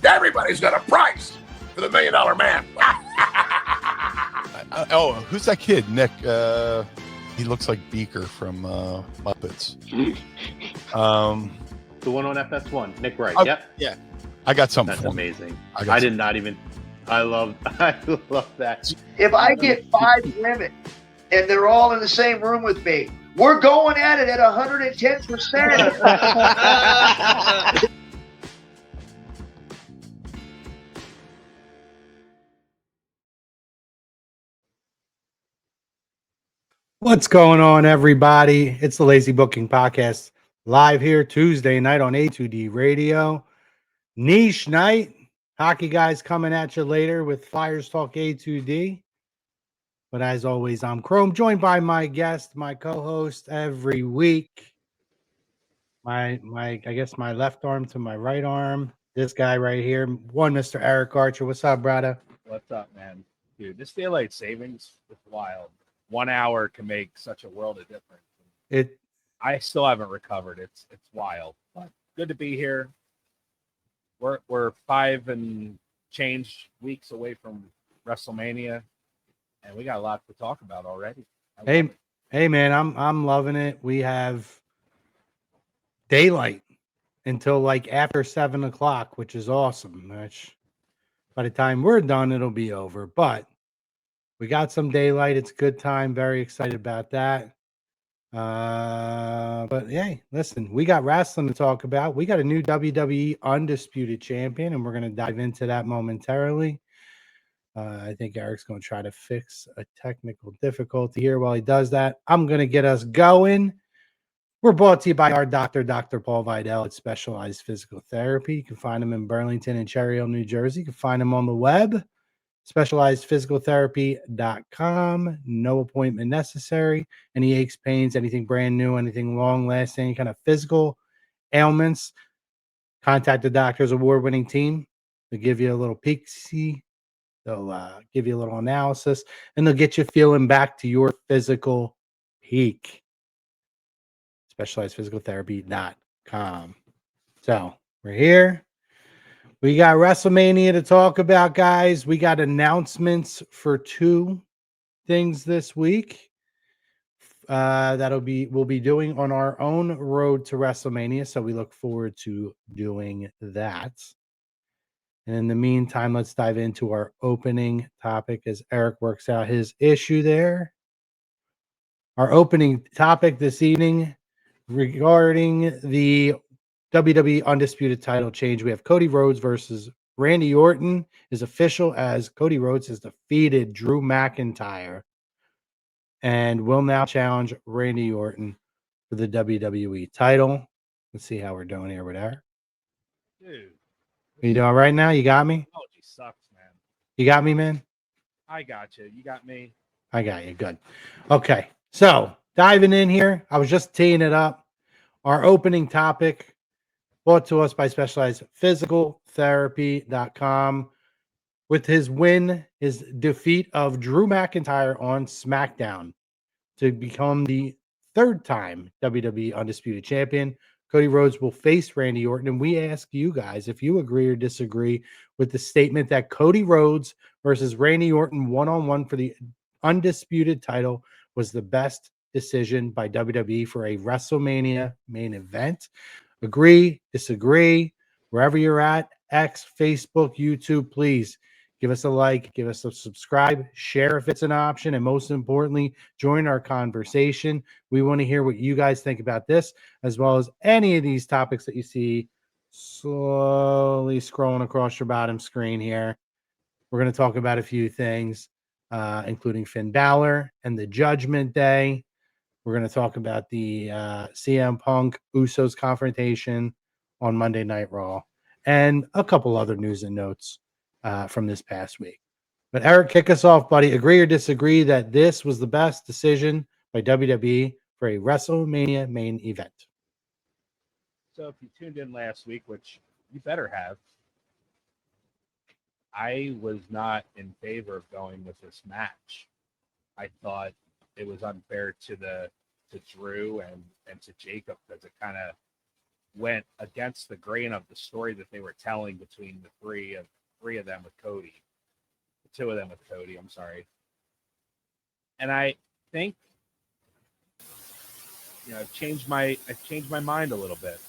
Everybody's got a price for the $1 Million Man. Who's that kid? Nick. He looks like Beaker from Muppets. The one on FS1, Nick Wright. Oh, Yep. Yeah. I got something That's for amazing. I did not even. I love that. If I get 5 women and they're all in the same room with me, we're going at it at 110%. What's going on, everybody? It's the Lazy Booking Podcast, live here Tuesday night on A2D Radio. Niche night. Hockey guys coming at you later with Flyers Talk A2D. But as always, I'm Chrome, joined by my guest, my co-host every week. I guess my left arm to my right arm. This guy right here, Mr. Eric Archer. What's up, brother? What's up, man? Dude, this daylight savings is wild. 1 hour can make such a world of difference. I still haven't recovered. It's wild. But good to be here. We're 5 and change weeks away from WrestleMania, and we got a lot to talk about already. Hey man, I'm loving it. We have daylight until like after 7 o'clock, which is awesome. Which by the time we're done, it'll be over. But we got some daylight. It's a good time. Very excited about that. But hey, listen, we got wrestling to talk about. We got a new WWE Undisputed Champion, and we're going to dive into that momentarily. I think Eric's going to try to fix a technical difficulty here. While he does that, I'm going to get us going. We're brought to you by our doctor, Dr. Paul Vidal at Specialized Physical Therapy. You can find him in Burlington and Cherry Hill, New Jersey. You can find him on the web. SpecializedPhysicalTherapy.com. No appointment necessary. Any aches, pains, anything brand new, anything long lasting, any kind of physical ailments, contact the doctor's award-winning team. They'll give you a little peek see. They'll give you a little analysis, and they'll get you feeling back to your physical peak. SpecializedPhysicalTherapy.com. So we're here. We got WrestleMania to talk about, guys. We got announcements for 2 things this week we'll be doing on our own road to WrestleMania. So we look forward to doing that. And in the meantime, let's dive into our opening topic as Eric works out his issue there. Our opening topic this evening regarding the WWE Undisputed Title change. We have Cody Rhodes versus Randy Orton is official as Cody Rhodes has defeated Drew McIntyre and will now challenge Randy Orton for the WWE title. Let's see how we're doing here with Eric. Dude. You doing all right now? You got me? Technology sucks, man. You got me, man? I got you. You got me. I got you. Good. Okay. So diving in here, I was just teeing it up. Our opening topic brought to us by SpecializedPhysicalTherapy.com. With his defeat of Drew McIntyre on SmackDown to become the 3rd time WWE Undisputed Champion, Cody Rhodes will face Randy Orton. And we ask you guys if you agree or disagree with the statement that Cody Rhodes versus Randy Orton one-on-one for the Undisputed title was the best decision by WWE for a WrestleMania main event. Agree, disagree, wherever you're at, X, Facebook, YouTube, please give us a like, give us a subscribe, share if it's an option, and most importantly, join our conversation. We want to hear what you guys think about this, as well as any of these topics that you see slowly scrolling across your bottom screen here. We're going to talk about a few things, including Finn Balor and the Judgment Day. We're going to talk about the CM Punk Usos confrontation on Monday Night Raw and a couple other news and notes from this past week. But Eric, kick us off, buddy. Agree or disagree that this was the best decision by WWE for a WrestleMania main event? So if you tuned in last week, which you better have, I was not in favor of going with this match. I thought it was unfair to Drew and to Jacob because it kind of went against the grain of the story that they were telling between the three of them with Cody, the two of them with Cody. I'm sorry, and I think I've changed my mind a little bit,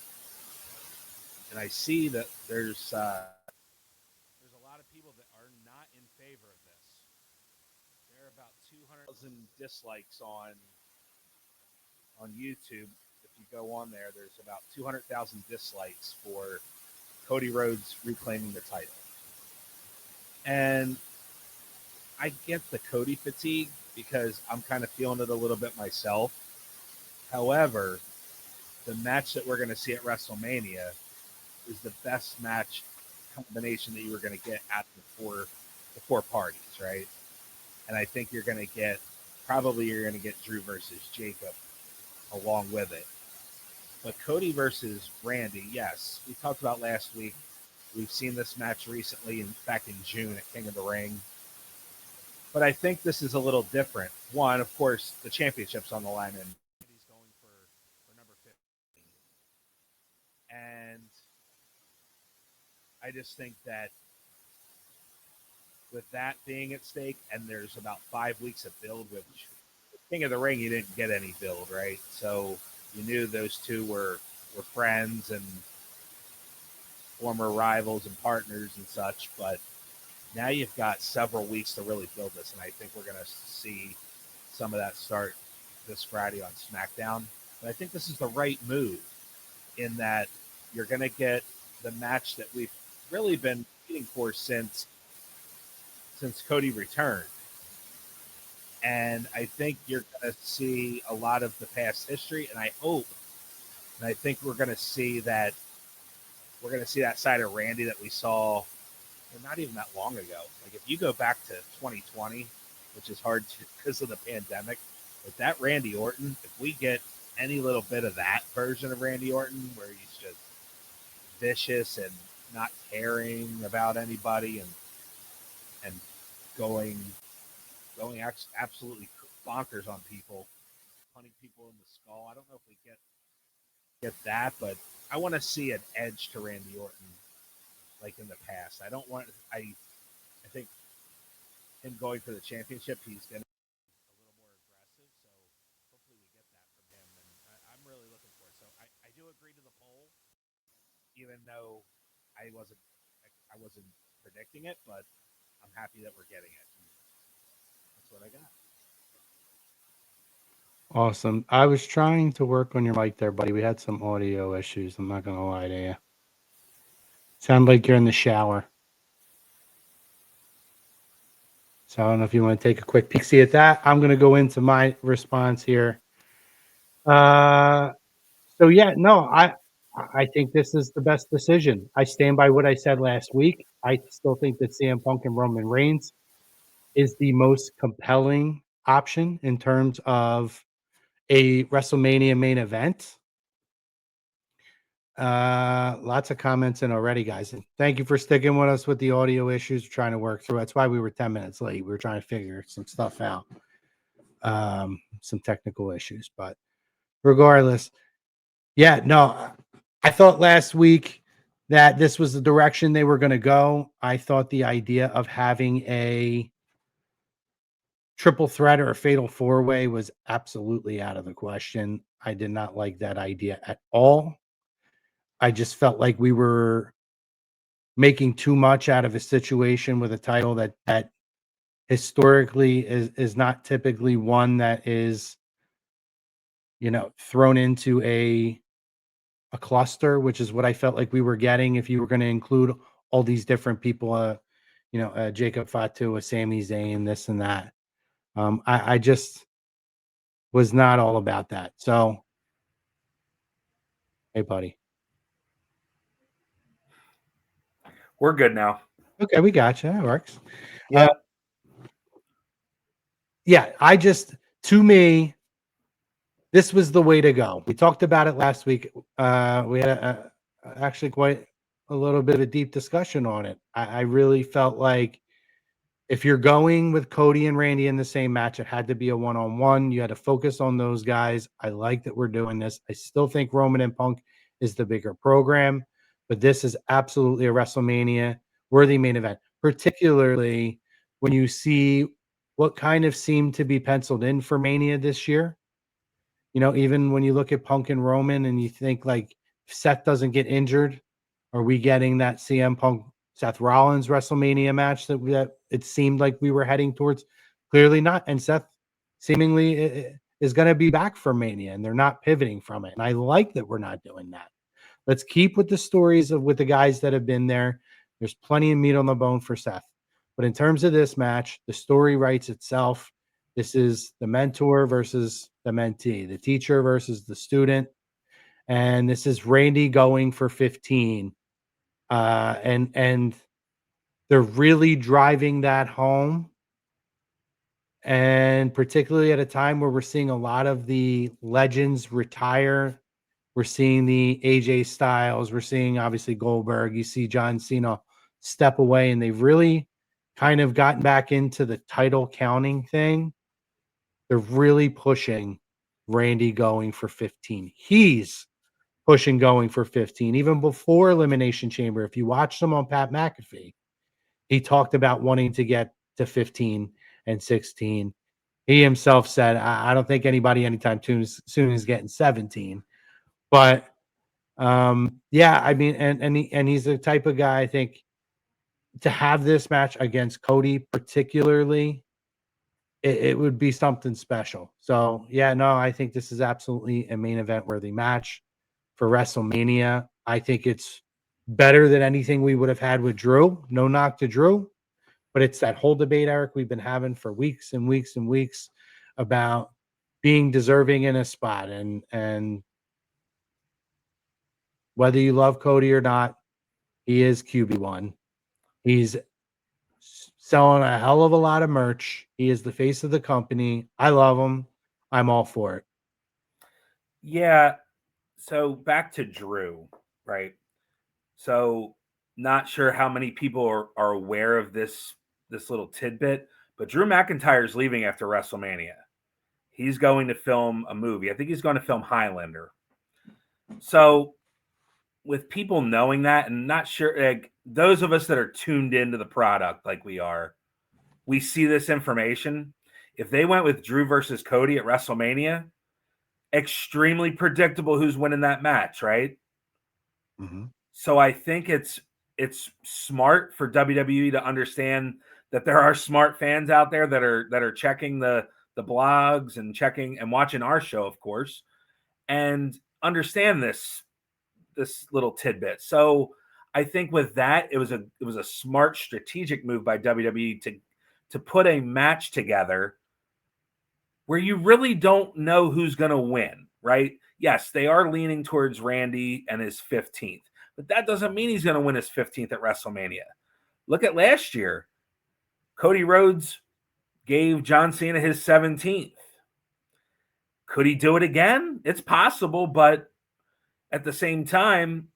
and I see that there's a lot of people that are not in favor of this. There are about 200,000 dislikes on YouTube. If you go on there, there's about 200,000 dislikes for Cody Rhodes reclaiming the title. And I get the Cody fatigue because I'm kind of feeling it a little bit myself. However, the match that we're going to see at WrestleMania is the best match combination that you were going to get at the four parties, right? And I think you're going to get Drew versus Jacob along with it. But Cody versus Randy, yes, we talked about last week. We've seen this match recently, back in June at King of the Ring. But I think this is a little different. One, of course, the championship's on the line, and he's going for number 15. And I just think that with that being at stake, and there's about 5 weeks of build, which King of the Ring, you didn't get any build, right? So you knew those two were friends and former rivals and partners and such, but now you've got several weeks to really build this, and I think we're going to see some of that start this Friday on SmackDown. But I think this is the right move in that you're going to get the match that we've really been waiting for since Cody returned. And I think you're going to see a lot of the past history, and I think we're going to see that side of Randy that we saw not even that long ago. Like if you go back to 2020, which is hard to because of the pandemic, but that Randy Orton, if we get any little bit of that version of Randy Orton where he's just vicious and not caring about anybody and going absolutely bonkers on people, punting people in the skull. I don't know if we get that, but I want to see an edge to Randy Orton like in the past. I think him going for the championship, he's going to be a little more aggressive, so hopefully we get that from him, and I'm really looking for it. So I do agree to the poll, even though I wasn't predicting it, but I'm happy that we're getting it. That's what I got. Awesome. I was trying to work on your mic there, buddy. We had some audio issues. I'm not going to lie to you. Sound like you're in the shower. So I don't know if you want to take a quick peek. See at that. I'm going to go into my response here. So yeah, no, I think this is the best decision. I stand by what I said last week. I still think that CM Punk and Roman Reigns is the most compelling option in terms of a WrestleMania main event. Lots of comments in already, guys. And thank you for sticking with us with the audio issues. We're trying to work through. That's why we were 10 minutes late. We were trying to figure some stuff out. Some technical issues, but regardless, yeah, no, I thought last week that this was the direction they were going to go. I thought the idea of having a triple threat or a fatal four-way was absolutely out of the question. I did not like that idea at all. I just felt like we were making too much out of a situation with a title that historically is not typically one that is, thrown into a cluster, which is what I felt like we were getting if you were going to include all these different people, Jacob Fatu, a Sami Zayn, this and that. I just was not all about that. So, hey, buddy. We're good now. Okay, we got you. That works. Yeah. To me, this was the way to go. We talked about it last week. We had actually quite a little bit of a deep discussion on it. I really felt like if you're going with Cody and Randy in the same match, it had to be a one-on-one. You had to focus on those guys. I like that we're doing this. I still think Roman and Punk is the bigger program, but this is absolutely a WrestleMania worthy main event, particularly when you see what kind of seemed to be penciled in for Mania this year. You know, even when you look at Punk and Roman and you think like if Seth doesn't get injured, are we getting that CM Punk Seth Rollins WrestleMania match that it seemed like we were heading towards? Clearly not. And Seth seemingly is going to be back for Mania, and they're not pivoting from it. And I like that we're not doing that. Let's keep with the stories with the guys that have been there. There's plenty of meat on the bone for Seth. But in terms of this match, the story writes itself. This is the mentor versus the mentee, the teacher versus the student. And this is Randy going for 15. And they're really driving that home. And particularly at a time where we're seeing a lot of the legends retire. We're seeing the AJ Styles. We're seeing obviously Goldberg. You see John Cena step away, and they've really kind of gotten back into the title counting thing. They're really pushing Randy going for 15. He's pushing going for 15. Even before Elimination Chamber, if you watched him on Pat McAfee, he talked about wanting to get to 15 and 16. He himself said, I don't think anybody anytime soon is getting 17. But yeah, I mean, and he's the type of guy, I think, to have this match against Cody particularly, it would be something special. So yeah, no, I think this is absolutely a main event worthy match for WrestleMania. I think it's better than anything we would have had with Drew. No knock to Drew, but it's that whole debate, Eric, we've been having for weeks and weeks and weeks about being deserving in a spot. And whether you love Cody or not, he is QB1. He's selling a hell of a lot of merch. He is the face of the company. I love him. I'm all for it. Yeah. So back to Drew, right? So not sure how many people are aware of this little tidbit, but Drew McIntyre is leaving after WrestleMania. He's going to film a movie. I think he's going to film Highlander. So with people knowing that and not sure, like those of us that are tuned into the product like we are, we see this information. If they went with Drew versus Cody at WrestleMania, extremely predictable who's winning that match, right? Mm-hmm. So I think it's smart for WWE to understand that there are smart fans out there that are checking the blogs and checking and watching our show, of course, and understand this little tidbit. So I think with that, it was a smart strategic move by WWE to put a match together where you really don't know who's going to win, right? Yes, they are leaning towards Randy and his 15th, but that doesn't mean he's going to win his 15th at WrestleMania. Look at last year. Cody Rhodes gave John Cena his 17th. Could he do it again? It's possible, but at the same time,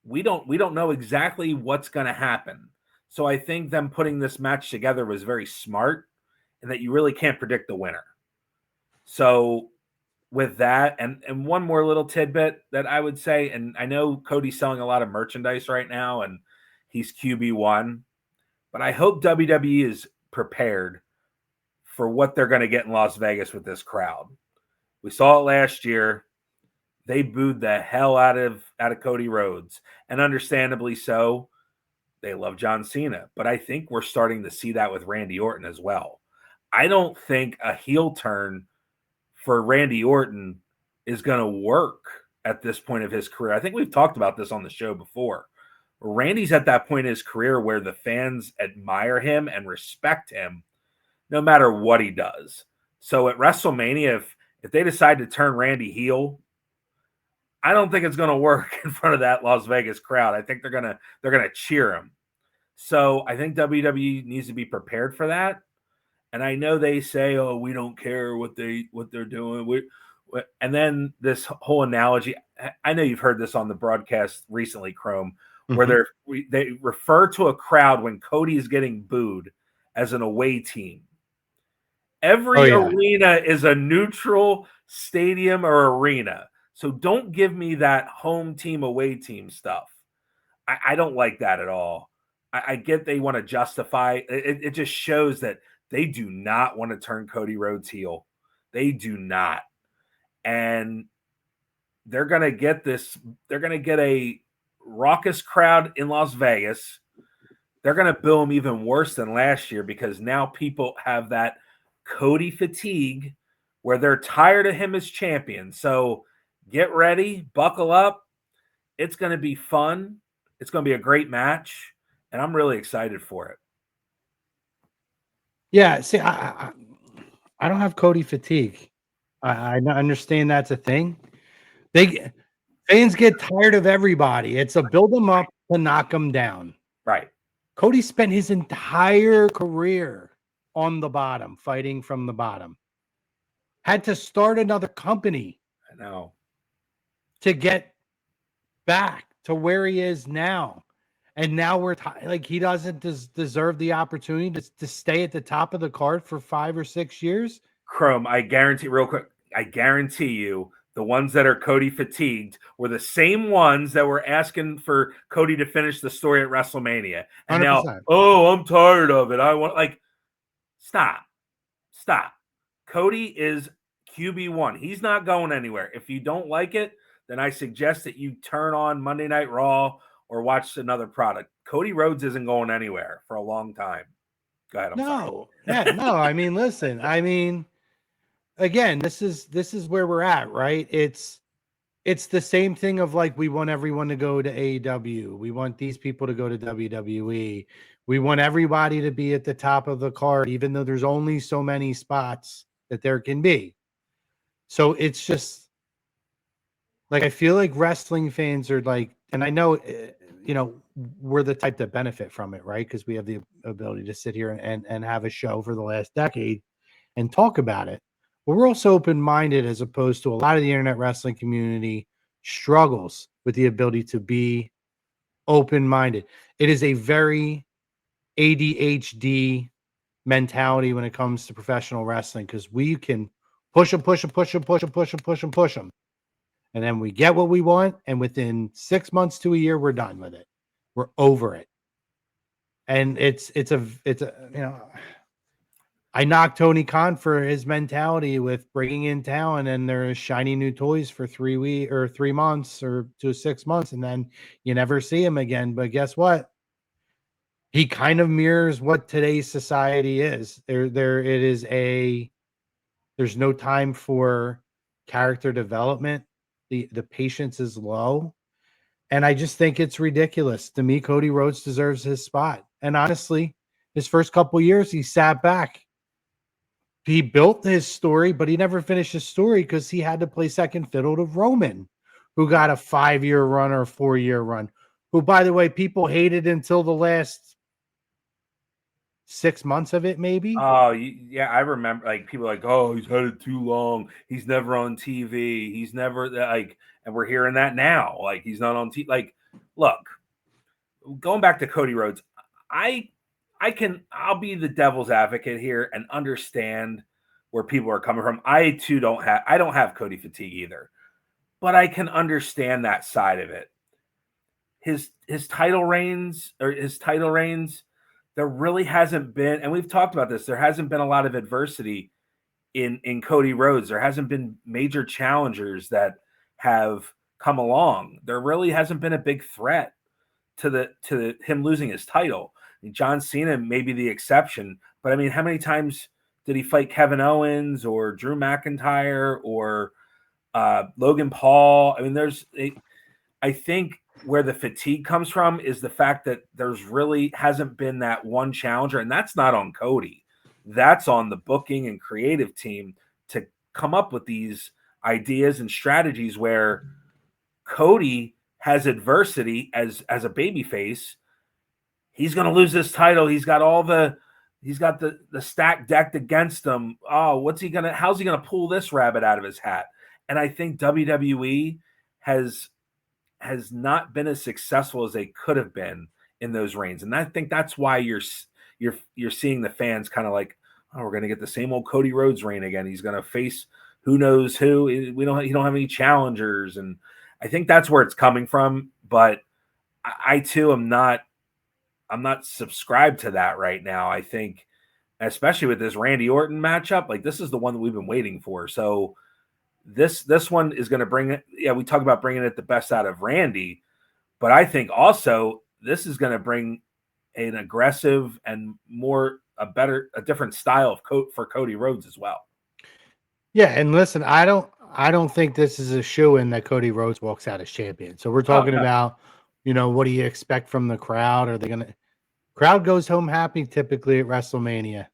we don't know exactly what's going to happen. So I think them putting this match together was very smart, and that you really can't predict the winner. So with that, and one more little tidbit that I would say, and I know Cody's selling a lot of merchandise right now, and he's QB1, but I hope WWE is prepared for what they're going to get in Las Vegas with this crowd. We saw it last year. They booed the hell out of Cody Rhodes, and understandably so. They love John Cena, but I think we're starting to see that with Randy Orton as well. I don't think a heel turn for Randy Orton is going to work at this point of his career. I think we've talked about this on the show before. Randy's at that point in his career where the fans admire him and respect him no matter what he does. So at WrestleMania, if they decide to turn Randy heel, I don't think it's going to work in front of that Las Vegas crowd. I think they're going to cheer him. So I think WWE needs to be prepared for that. And I know they say, "Oh, we don't care what they're doing." And then this whole analogy, I know you've heard this on the broadcast recently, Chrome, where they refer to a crowd when Cody is getting booed as an away team. Every arena is a neutral stadium or arena. So don't give me that home team, away team stuff. I don't like that at all. I get they want to justify it. It just shows that they do not want to turn Cody Rhodes heel. They do not. And they're going to get this. They're going to get a raucous crowd in Las Vegas. They're going to bill him even worse than last year because now people have that Cody fatigue where they're tired of him as champion. So get ready, buckle up. It's going to be fun. It's going to be a great match, and I'm really excited for it. Yeah, see, I don't have Cody fatigue. I understand that's a thing. Fans get tired of everybody. It's a build them up to knock them down. Right. Cody spent his entire career on the bottom, fighting from the bottom. Had to start another company. I know. To get back to where he is now. And now we're like, he doesn't deserve the opportunity to stay at the top of the card for 5 or 6 years. Chrome, I guarantee, real quick, I guarantee you the ones that are Cody fatigued were the same ones that were asking for Cody to finish the story at WrestleMania. And 100%. now, oh, I'm tired of it. I want, like, stop. Cody is QB1. He's not going anywhere. If you don't like it, then I suggest that you turn on Monday Night Raw or watch another product. Cody Rhodes isn't going anywhere for a long time. Go ahead. No. I mean, listen. I mean, again, this is where we're at, right? It's the same thing of like we want everyone to go to AEW. We want these people to go to WWE. We want everybody to be at the top of the card, even though there's only so many spots that there can be. So it's just like I feel like wrestling fans are like, and I know, we're the type that benefit from it, right? Because we have the ability to sit here and have a show for the last decade and talk about it. But we're also open-minded as opposed to a lot of the internet wrestling community struggles with the ability to be open-minded. It is a very ADHD mentality when it comes to professional wrestling because we can push them. And then we get what we want. And within 6 months to a year, we're done with it. We're over it. And it's I knocked Tony Khan for his mentality with bringing in talent and there's shiny new toys for 3 weeks or 3 months or to 6 months. And then you never see him again. But guess what? He kind of mirrors what today's society is. There's no time for character development. The patience is low. And I just think it's ridiculous. To me, Cody Rhodes deserves his spot. And honestly, his first couple years, he sat back. He built his story, but he never finished his story because he had to play second fiddle to Roman, who got a 5-year run or a 4-year run, who, by the way, people hated until the last 6 months of it, maybe. Oh, yeah, I remember. Like people like, oh, he's had it too long. He's never on TV. He's never like, and we're hearing that now. Like he's not on TV. Like, look, going back to Cody Rhodes, I'll be the devil's advocate here and understand where people are coming from. I too don't have Cody fatigue either, but I can understand that side of it. His title reigns, there really hasn't been, and we've talked about this, there hasn't been a lot of adversity in Cody Rhodes. There hasn't been major challengers that have come along. There really hasn't been a big threat to him losing his title. I mean, John Cena may be the exception, but I mean, how many times did he fight Kevin Owens or Drew McIntyre or Logan Paul? I mean, I think where the fatigue comes from is the fact that there's really hasn't been that one challenger, and that's not on Cody. That's on the booking and creative team to come up with these ideas and strategies where Cody has adversity as a babyface. He's going to lose this title. He's got the stack decked against him. Oh, how's he going to pull this rabbit out of his hat? And I think WWE has not been as successful as they could have been in those reigns. And I think that's why you're seeing the fans kind of like, oh, we're going to get the same old Cody Rhodes reign again. He's going to face who knows who. We don't. You don't have any challengers, and I think that's where it's coming from. But I too am not. I'm not subscribed to that right now. I think, especially with this Randy Orton matchup, like this is the one that we've been waiting for. So this one is going to bring it. Yeah, we talk about bringing it the best out of Randy, but I think also this is going to bring an aggressive and a different style of for Cody Rhodes as well. Yeah, and listen, I don't think this is a shoe-in that Cody Rhodes walks out as champion. So we're talking about, what do you expect from the crowd? Are they gonna crowd goes home happy typically at WrestleMania?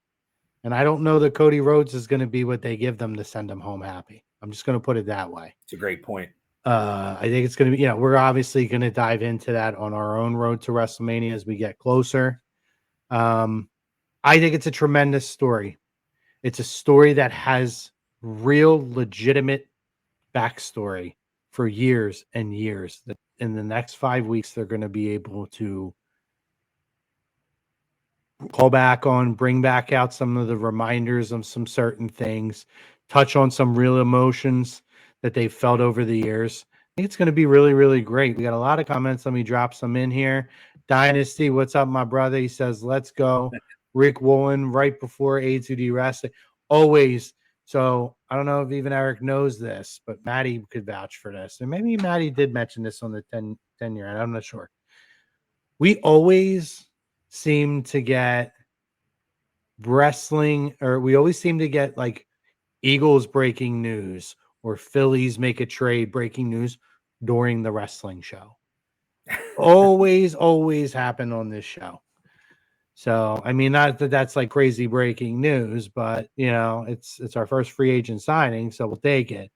And I don't know that Cody Rhodes is going to be what they give them to send them home happy. I'm just going to put it that way. It's a great point. I think it's going to be, we're obviously going to dive into that on our own road to WrestleMania as we get closer. I think it's a tremendous story. It's a story that has real legitimate backstory for years and years. That in the next 5 weeks, they're going to be able to call back on, bring back out some of the reminders of some certain things, touch on some real emotions that they've felt over the years. I think it's going to be really, really great. We got a lot of comments. Let me drop some in here. Dynasty, what's up, my brother? He says, let's go. Rick Woolen, right before A2D Wrestling. Always. So I don't know if even Eric knows this, but Maddie could vouch for this. And maybe Maddie did mention this on the 10-year, and I'm not sure. We always seem to get wrestling, or we always seem to get like Eagles breaking news or Phillies make a trade breaking news during the wrestling show. always happen on this show. So, I mean, not that that's like crazy breaking news, but it's our first free agent signing, so we'll take it.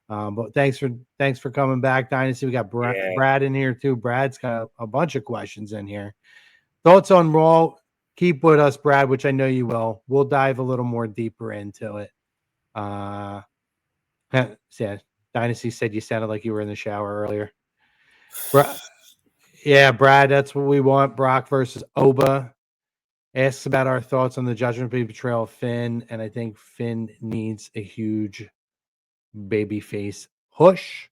But thanks for coming back, Dynasty. We got Brad in here too. Brad's got a bunch of questions in here. Thoughts on Raw? Keep with us, Brad, which I know you will. We'll dive a little more deeper into it. Yeah, Dynasty said you sounded like you were in the shower earlier. Brad, that's what we want. Brock versus Oba. Asks about our thoughts on the Judgment Day betrayal of Finn, and I think Finn needs a huge babyface push.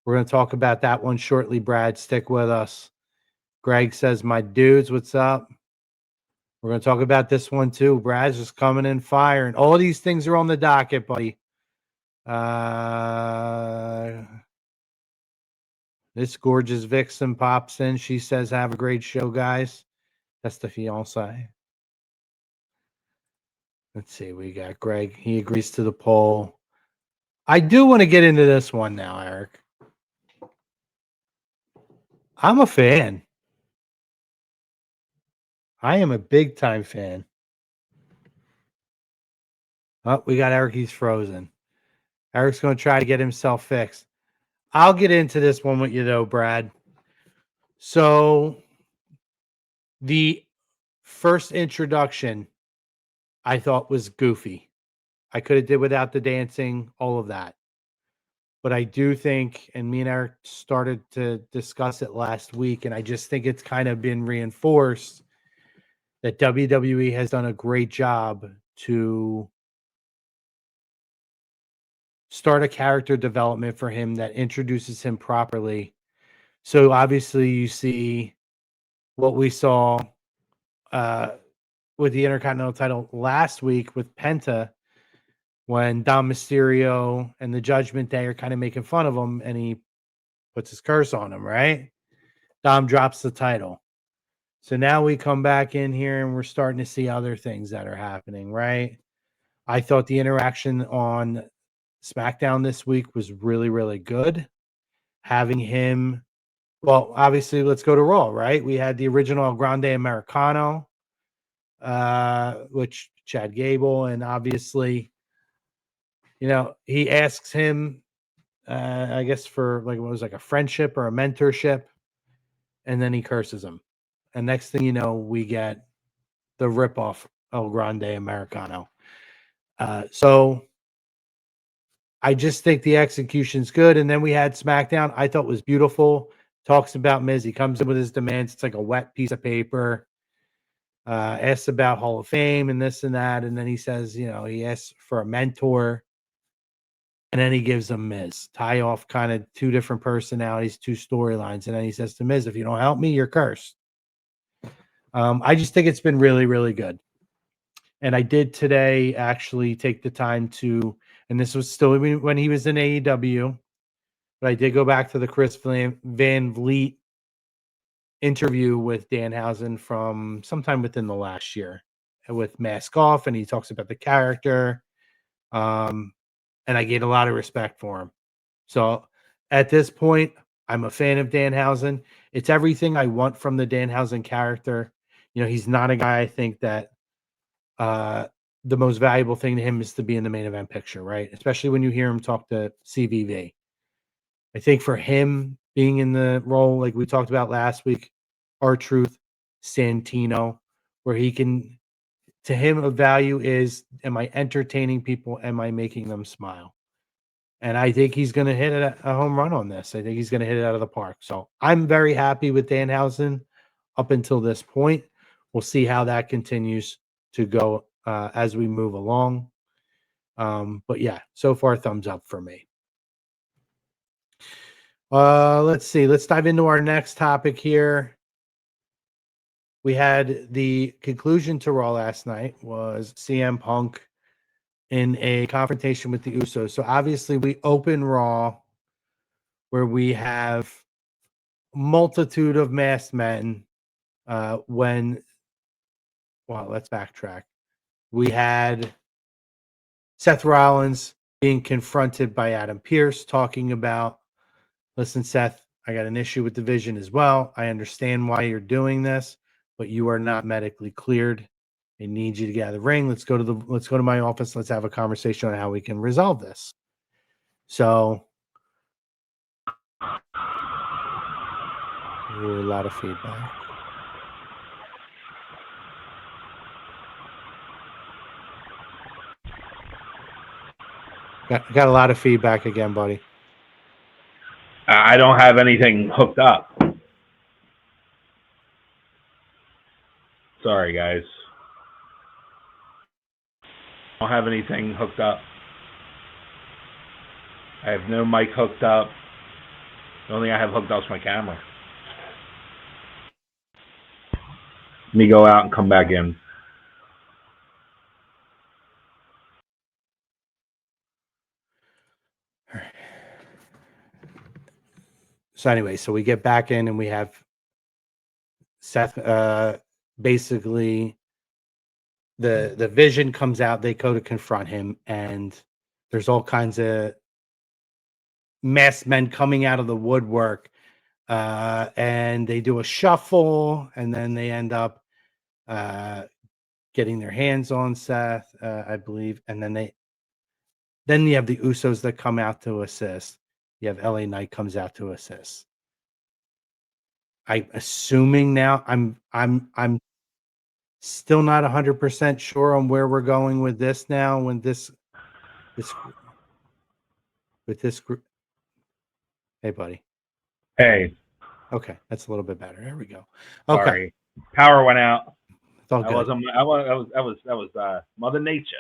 We're going to talk about that one shortly, Brad. Stick with us. Greg says, my dudes, what's up? We're going to talk about this one too. Brad's just coming in firing. All these things are on the docket, buddy. This gorgeous Vixen pops in. She says, have a great show, guys. That's the fiance. Let's see. We got Greg. He agrees to the poll. I do want to get into this one now, Eric. I'm a fan. I am a big time fan. Oh, we got Eric. He's frozen. Eric's going to try to get himself fixed. I'll get into this one with you, though, Brad. So, the first introduction I thought was goofy. I could have did without the dancing, all of that. But I do think, and me and Eric started to discuss it last week, and I just think it's kind of been reinforced that WWE has done a great job to start a character development for him that introduces him properly. So obviously you see what we saw with the Intercontinental title last week with Penta, when Dom Mysterio and the Judgment Day are kind of making fun of him, and he puts his curse on him, right? Dom drops the title. So now we come back in here and we're starting to see other things that are happening, right? I thought the interaction on SmackDown this week was really, really good. Having him, well, obviously, let's go to Raw, right? We had the original El Grande Americano, which Chad Gable, and obviously, he asks him, I guess for like, what was like a friendship or a mentorship, and then he curses him. And next thing you know, we get the ripoff El Grande Americano. So I just think the execution's good. And then we had SmackDown. I thought was beautiful. Talks about Miz. He comes in with his demands. It's like a wet piece of paper. Asks about Hall of Fame and this and that. And then he says, he asks for a mentor. And then he gives him Miz, tie off kind of two different personalities, two storylines. And then he says to Miz, if you don't help me, you're cursed. I just think it's been really, really good. And I did today actually take the time to, and this was still when he was in AEW, but I did go back to the Chris Van Vliet interview with Danhausen from sometime within the last year with Mask Off, and he talks about the character. And I gained a lot of respect for him. So at this point, I'm a fan of Danhausen. It's everything I want from the Danhausen character. You know, he's not a guy I think that the most valuable thing to him is to be in the main event picture, right? Especially when you hear him talk to CVV. I think for him being in the role, like we talked about last week, R-Truth, Santino, where he can, to him, a value is, am I entertaining people? Am I making them smile? And I think he's going to hit a home run on this. I think he's going to hit it out of the park. So I'm very happy with Danhausen up until this point. We'll see how that continues to go as we move along. But yeah, so far, thumbs up for me. Let's see. Let's dive into our next topic here. We had the conclusion to Raw last night was CM Punk in a confrontation with the Usos. So obviously we open Raw where we have multitude of masked men well, let's backtrack. We had Seth Rollins being confronted by Adam Pearce talking about, listen, Seth, I got an issue with the vision as well. I understand why you're doing this, but you are not medically cleared. I need you to get out of the ring. Let's go to my office. Let's have a conversation on how we can resolve this. So, a lot of feedback. Got a lot of feedback again, buddy. I don't have anything hooked up. Sorry, guys. I don't have anything hooked up. I have no mic hooked up. The only thing I have hooked up is my camera. Let me go out and come back in. So anyway, so we get back in and we have Seth, basically the vision comes out, they go to confront him, and there's all kinds of masked men coming out of the woodwork, and they do a shuffle, and then they end up getting their hands on Seth, I believe, and then you have the Usos that come out to assist. You have LA Knight comes out to assist. I'm assuming now I'm still not 100% sure on where we're going with this now. When this group. Hey, buddy. Hey. Okay, that's a little bit better. There we go. Okay. Sorry. Power went out. It's all good. That was Mother Nature.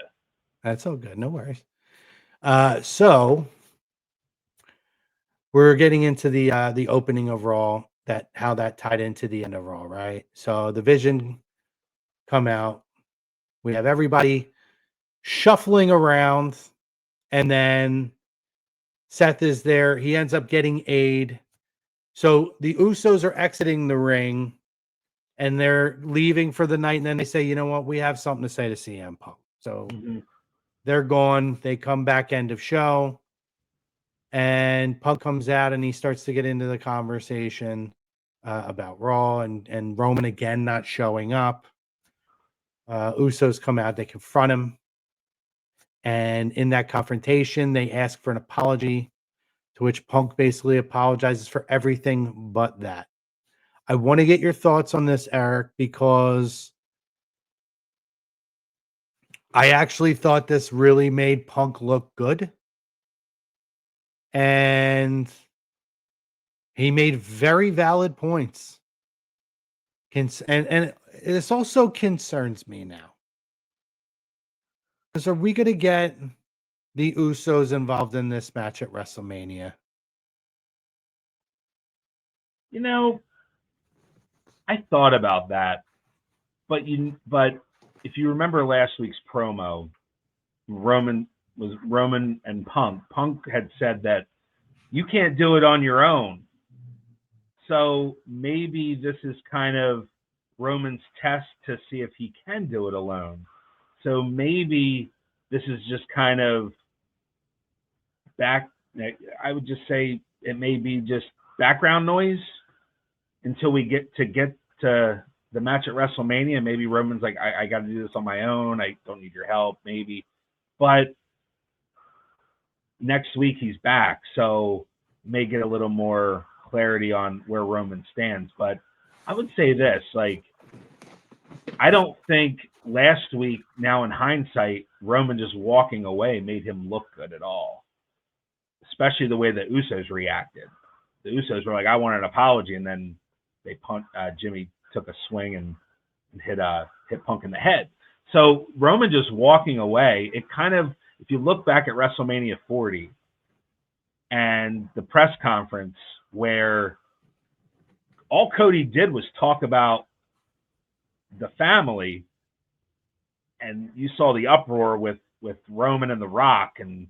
That's all good. No worries. So we're getting into the opening of Raw, how that tied into the end of Raw, right? So the Vision come out. We have everybody shuffling around, and then Seth is there. He ends up getting aid. So the Usos are exiting the ring, and they're leaving for the night, and then they say, you know what? We have something to say to CM Punk. So they're gone. They come back end of show. And Punk comes out and he starts to get into the conversation about Raw and Roman again not showing up. Usos come out, they confront him. And in that confrontation, they ask for an apology, to which Punk basically apologizes for everything but that. I want to get your thoughts on this, Eric, because I actually thought this really made Punk look good. And he made very valid points. And this also concerns me now. Because are we going to get the Usos involved in this match at WrestleMania? I thought about that, but if you remember last week's promo, Roman and Punk. Punk had said that you can't do it on your own. So maybe this is kind of Roman's test to see if he can do it alone. So maybe this is just kind of I would just say it may be just background noise until we get to the match at WrestleMania. Maybe Roman's like, I got to do this on my own. I don't need your help, maybe. But next week he's back, so may get a little more clarity on where Roman stands. But I would say this, like, I don't think last week, now in hindsight, Roman just walking away made him look good at all, especially the way the Usos reacted. The Usos were like, I want an apology, and then Jimmy took a swing and hit Punk in the head. So Roman just walking away, it kind of, if you look back at WrestleMania 40 and the press conference where all Cody did was talk about the family, and you saw the uproar with Roman and The Rock, and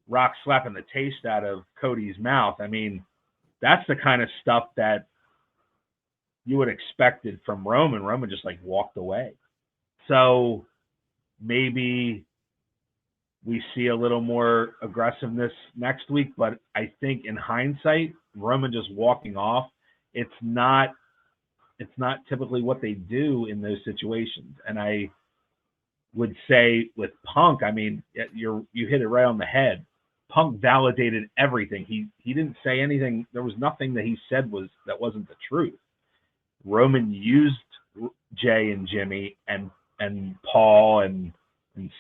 Rock slapping the taste out of Cody's mouth. I mean, that's the kind of stuff that you would expected from Roman. Roman just like walked away. So maybe we see a little more aggressiveness next week, but I think in hindsight, Roman just walking off, it's not typically what they do in those situations. And I would say with Punk, I mean, you hit it right on the head. Punk validated everything. He didn't say anything. There was nothing that he said that wasn't the truth. Roman used Jay and Jimmy and Paul and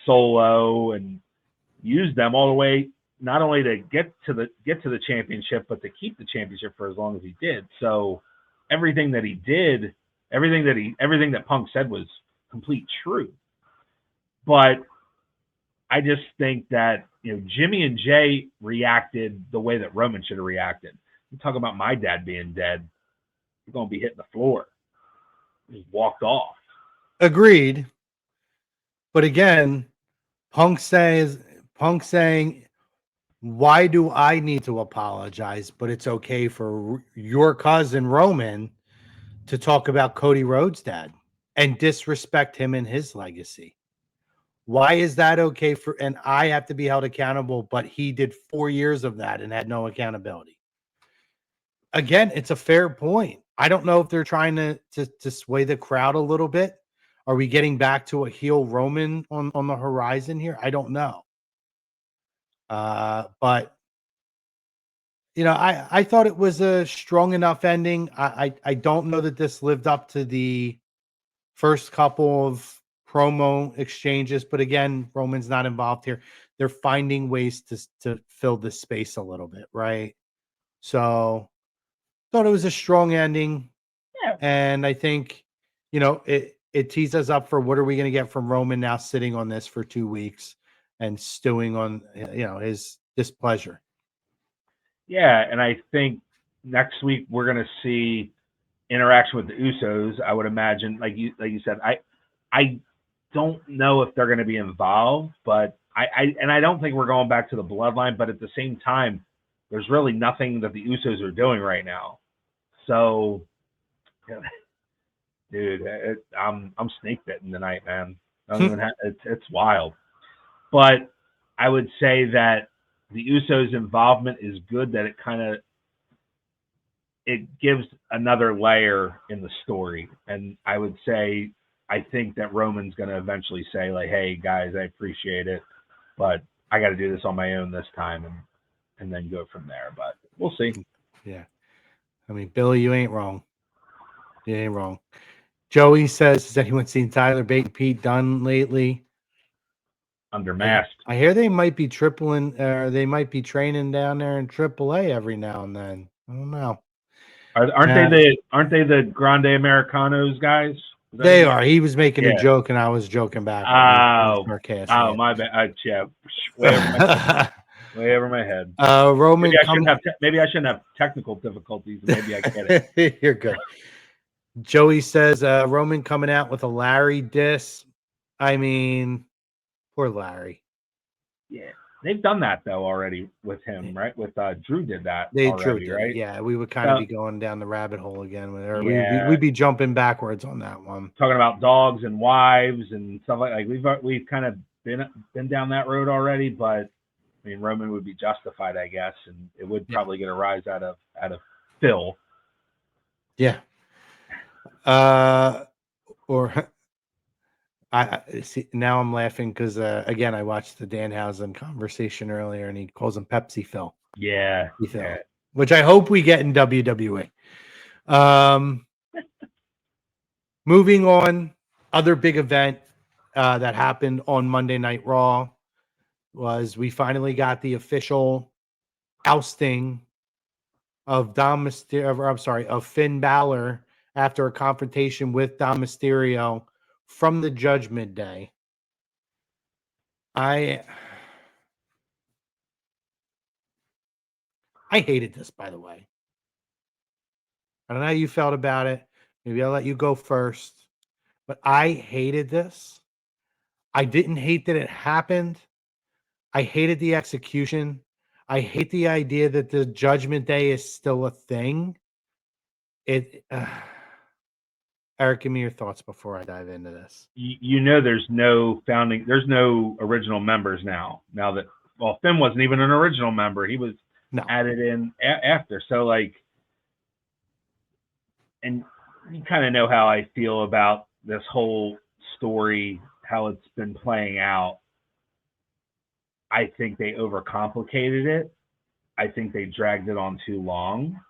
Solo and used them all the way, not only to get to the championship, but to keep the championship for as long as he did. So everything that he did, everything that Punk said was complete truth. But I just think that, Jimmy and Jay reacted the way that Roman should have reacted. You talk about my dad being dead, you're going to be hitting the floor. Just walked off. Agreed. But again, Punk saying, why do I need to apologize? But it's okay for your cousin Roman to talk about Cody Rhodes' dad and disrespect him and his legacy. Why is that okay and I have to be held accountable, but he did 4 years of that and had no accountability? Again, it's a fair point. I don't know if they're trying to sway the crowd a little bit. Are we getting back to a heel Roman on the horizon here? I don't know. But I thought it was a strong enough ending. I don't know that this lived up to the first couple of promo exchanges, but again, Roman's not involved here. They're finding ways to fill this space a little bit, right? So thought it was a strong ending. Yeah. And I think, it tees us up for what are we going to get from Roman now sitting on this for 2 weeks and stewing on, his displeasure. Yeah. And I think next week we're going to see interaction with the Usos. I would imagine, like you said, I don't know if they're going to be involved, but I don't think we're going back to the Bloodline, but at the same time, there's really nothing that the Usos are doing right now. So, dude, I'm snake bitten tonight, man. It's wild. But I would say that the Usos' involvement is good, that it gives another layer in the story. And I would say, I think that Roman's going to eventually say, like, hey, guys, I appreciate it, but I got to do this on my own this time and then go from there. But we'll see. Yeah. I mean, Billy, you ain't wrong. You ain't wrong. Joey says, has anyone seen Tyler Bate and Pete Dunne lately? Under mask. I hear they might be they might be training down there in AAA every now and then. I don't know. Aren't they the Grande Americanos guys? They are. He was making a Yeah. joke, and I was joking back. Oh, my bad. Yeah, way over my head. Roman, maybe I shouldn't have technical difficulties. Maybe I get it. You're good. Joey says Roman coming out with a Larry diss. I mean, poor Larry. Yeah, they've done that though already with him, right? With Drew did that. Drew did, right? Yeah, we would kind of be going down the rabbit hole again with her. Yeah. We'd be jumping backwards on that one. Talking about dogs and wives and stuff like we've kind of been down that road already, but I mean Roman would be justified, I guess, and it would probably get a rise out of Phil. Yeah. Or I see now I'm laughing because again I watched the Danhausen conversation earlier and he calls him Pepsi Phil. Yeah. Which I hope we get in WWE. Moving on, other big event that happened on Monday Night Raw was we finally got the official ousting of of Finn Balor after a confrontation with Dom Mysterio from the Judgment Day. I hated this, by the way. I don't know how you felt about it. Maybe I'll let you go first. But I hated this. I didn't hate that it happened. I hated the execution. I hate the idea that the Judgment Day is still a thing. Eric, give me your thoughts before I dive into this. There's no original members now. Now that Finn wasn't even an original member, he was added in after. So and you kind of know how I feel about this whole story, how it's been playing out. I think they overcomplicated it. I think they dragged it on too long,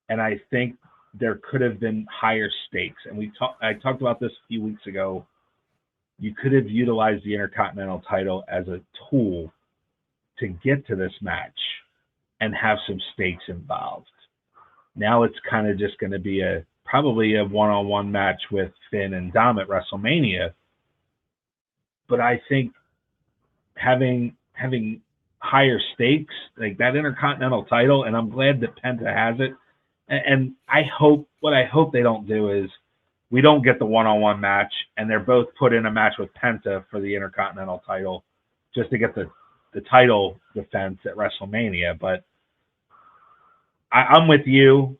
and I think there could have been higher stakes. And I talked about this a few weeks ago. You could have utilized the Intercontinental title as a tool to get to this match and have some stakes involved. Now it's kind of just going to be probably a one-on-one match with Finn and Dom at WrestleMania. But I think having higher stakes, like that Intercontinental title, and I'm glad that Penta has it. And what I hope they don't do is we don't get the one-on-one match and they're both put in a match with Penta for the Intercontinental title just to get the title defense at WrestleMania. But I'm with you.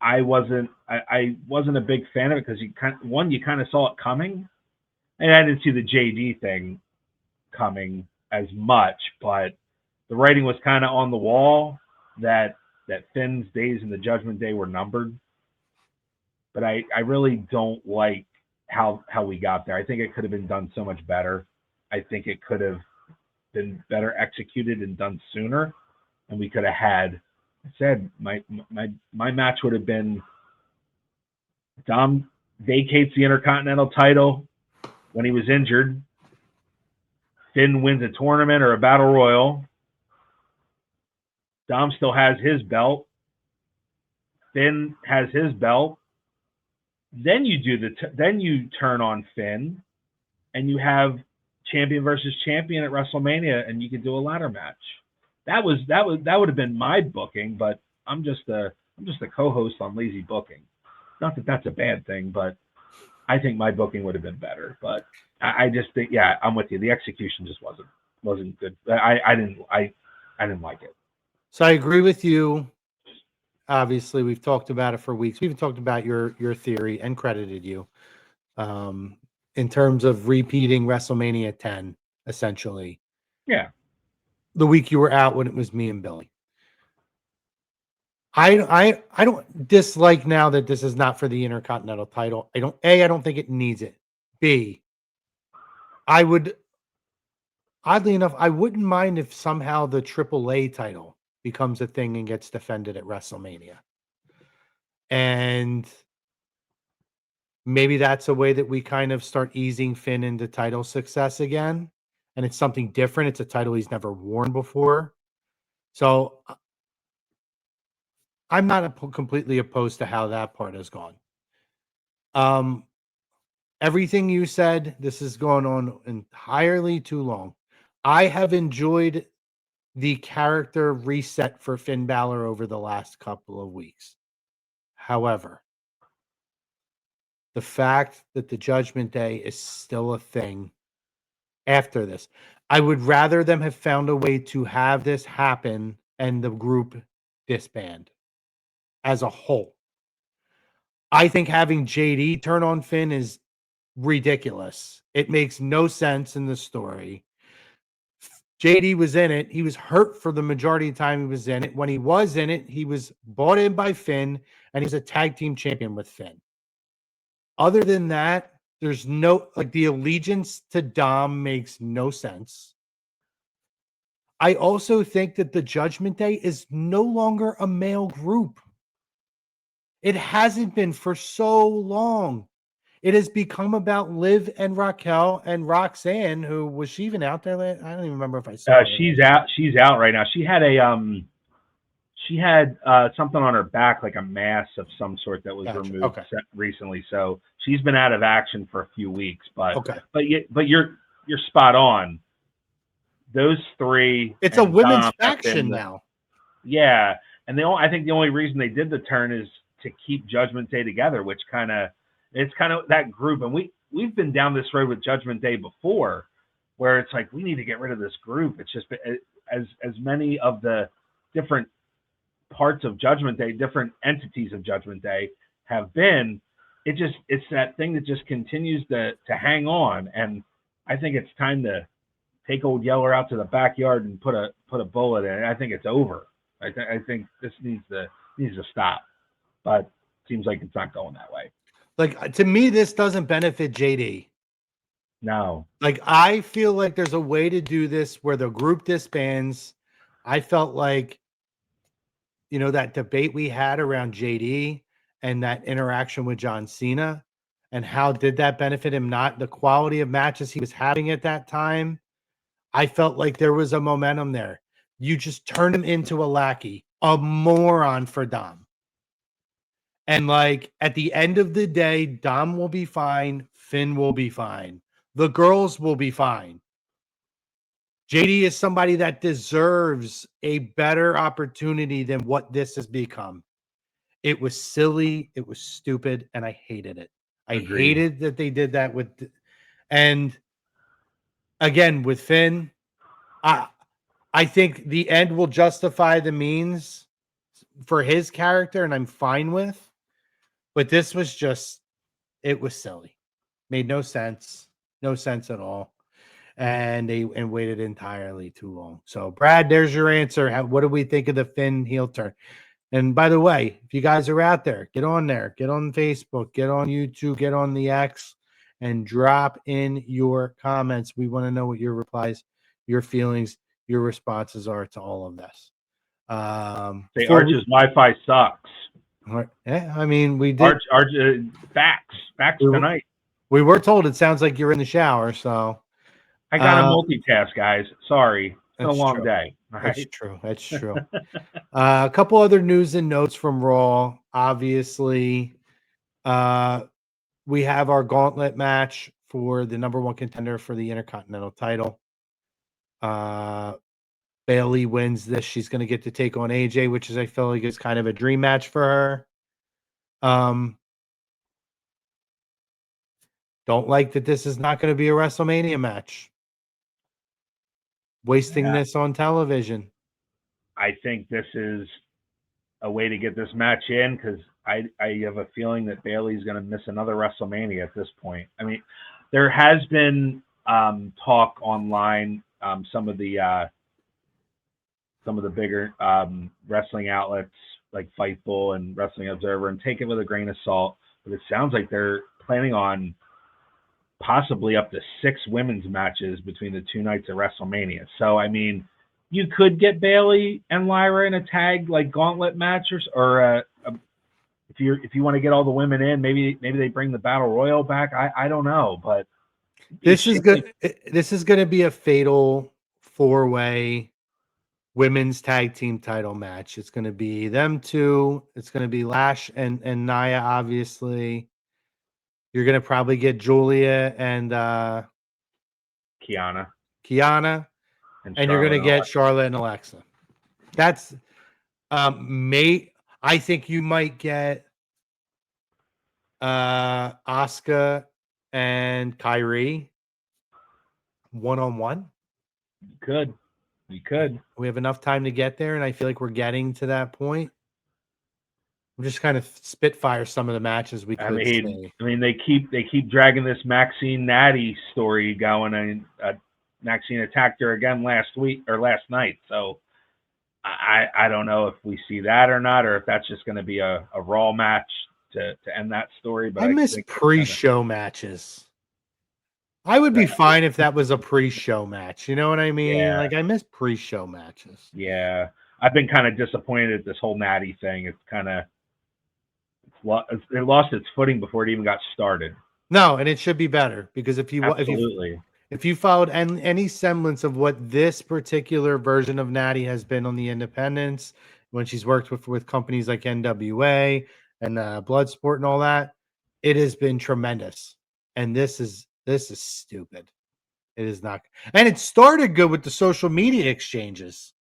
I wasn't a big fan of it because you kind of saw it coming, and I didn't see the JD thing coming as much, but the writing was kind of on the wall that Finn's days in the Judgment Day were numbered. But I really don't like how we got there. I think it could have been done so much better. I think it could have been better executed and done sooner, and we could have had. I said my match would have been Dom vacates the Intercontinental title when he was injured. Finn wins a tournament or a battle royal. Dom still has his belt. Finn has his belt. Then you turn on Finn, and you have champion versus champion at WrestleMania, and you can do a ladder match. That would have been my booking, but I'm just a co-host on lazy booking. Not that that's a bad thing, but I think my booking would have been better. But I just think, I'm with you. The execution just wasn't good. I didn't like it. So I agree with you. Obviously, we've talked about it for weeks. We've even talked about your theory and credited you in terms of repeating WrestleMania 10, essentially. Yeah. The week you were out when it was me and Billy. I don't dislike now that this is not for the Intercontinental title. I don't think it needs it. B, oddly enough, I wouldn't mind if somehow the AAA title becomes a thing and gets defended at WrestleMania. And maybe that's a way that we kind of start easing Finn into title success again. And it's something different. It's a title he's never worn before. So I'm not completely opposed to how that part has gone. Everything you said, this is going on entirely too long. I have enjoyed the character reset for Finn Balor over the last couple of weeks. However, the fact that the Judgment Day is still a thing after this, I would rather them have found a way to have this happen and the group disband as a whole. I think having JD turn on Finn is ridiculous. It makes no sense in the story. JD was in it. He was hurt for the majority of the time he was in it. When he was in it, he was bought in by Finn, and he was a tag team champion with Finn. Other than that, there's no, like, the allegiance to Dom makes no sense. I also think that the Judgment Day is no longer a male group. It hasn't been for so long. It has become about Liv and Raquel and Roxanne, who was she even out there? I don't even remember if I saw her. She's out. She's out right now. She had something on her back, like a mass of some sort that was removed recently. So she's been out of action for a few weeks. But you're spot on. Those three. It's a women's faction now. Yeah, and I think the only reason they did the turn is to keep Judgment Day together, which it's kind of that group. And we've been down this road with Judgment Day before, where it's like we need to get rid of this group. It's just as many of the different parts of Judgment Day, different entities of Judgment Day have been. It's that thing that just continues to hang on. And I think it's time to take old Yeller out to the backyard and put a bullet in it. I think it's over. I think this needs to stop. But it seems like it's not going that way. Like, to me, this doesn't benefit JD. No. Like, I feel like there's a way to do this where the group disbands. I felt like, that debate we had around JD and that interaction with John Cena, and how did that benefit him? Not the quality of matches he was having at that time. I felt like there was a momentum there. You just turned him into a lackey, a moron for Dom. And, like, at the end of the day, Dom will be fine. Finn will be fine. The girls will be fine. JD is somebody that deserves a better opportunity than what this has become. It was silly. It was stupid. And I hated it. I hated that they did that with, and again, with Finn, I think the end will justify the means for his character, and I'm fine with. But this was just, it was silly. Made no sense. No sense at all. And they waited entirely too long. So, Brad, there's your answer. What do we think of the Finn heel turn? And by the way, if you guys are out there, get on there. Get on Facebook. Get on YouTube. Get on the X. And drop in your comments. We want to know what your replies, your feelings, your responses are to all of this. Arch's Wi-Fi sucks. Yeah, I mean, we did. Arch, facts tonight. We were told it sounds like you're in the shower, so. I got to multitask, guys. Sorry. It's a long day. All right? That's true. A couple other news and notes from Raw. Obviously, we have our gauntlet match for the number one contender for the Intercontinental title. Bayley wins this. She's going to get to take on AJ, which I feel like is kind of a dream match for her. Don't like that this is not going to be a WrestleMania match. Wasting this on television. I think this is a way to get this match in, because I have a feeling that Bayley's going to miss another WrestleMania at this point. I mean, there has been talk online, some of the bigger wrestling outlets like Fightful and Wrestling Observer, and take it with a grain of salt, but it sounds like they're planning on possibly up to 6 women's matches between the 2 nights of WrestleMania. So, I mean, you could get Bayley and Lyra in a tag like gauntlet match, or if you want to get all the women in, maybe they bring the Battle Royal back. I don't know, but this is good. This is going to be a fatal 4-way women's tag team title match. It's going to be them two. It's going to be Lash and Nia, obviously. You're going to probably get Julia and Kiana. And you're going to get Charlotte and Alexa. That's I think you might get Asuka and Kyrie one-on-one. You could. We have enough time to get there, and I feel like we're getting to that point. I'm just kind of spitfire some of the matches we could see. I mean, they keep dragging this Maxine Natty story going, and Maxine attacked her again last night. So I don't know if we see that or not, or if that's just going to be a Raw match to end that story. But I miss pre-show matches. I would be fine if that was a pre-show match. You know what I mean? Yeah. Like, I miss pre-show matches. Yeah. I've been kind of disappointed at this whole Natty thing. It's kind of it lost its footing before it even got started. No, and it should be better, because if you followed any semblance of what this particular version of Natty has been on the independents, when she's worked with companies like NWA and Bloodsport and all that, it has been tremendous. And this is stupid. It is not. And it started good with the social media exchanges.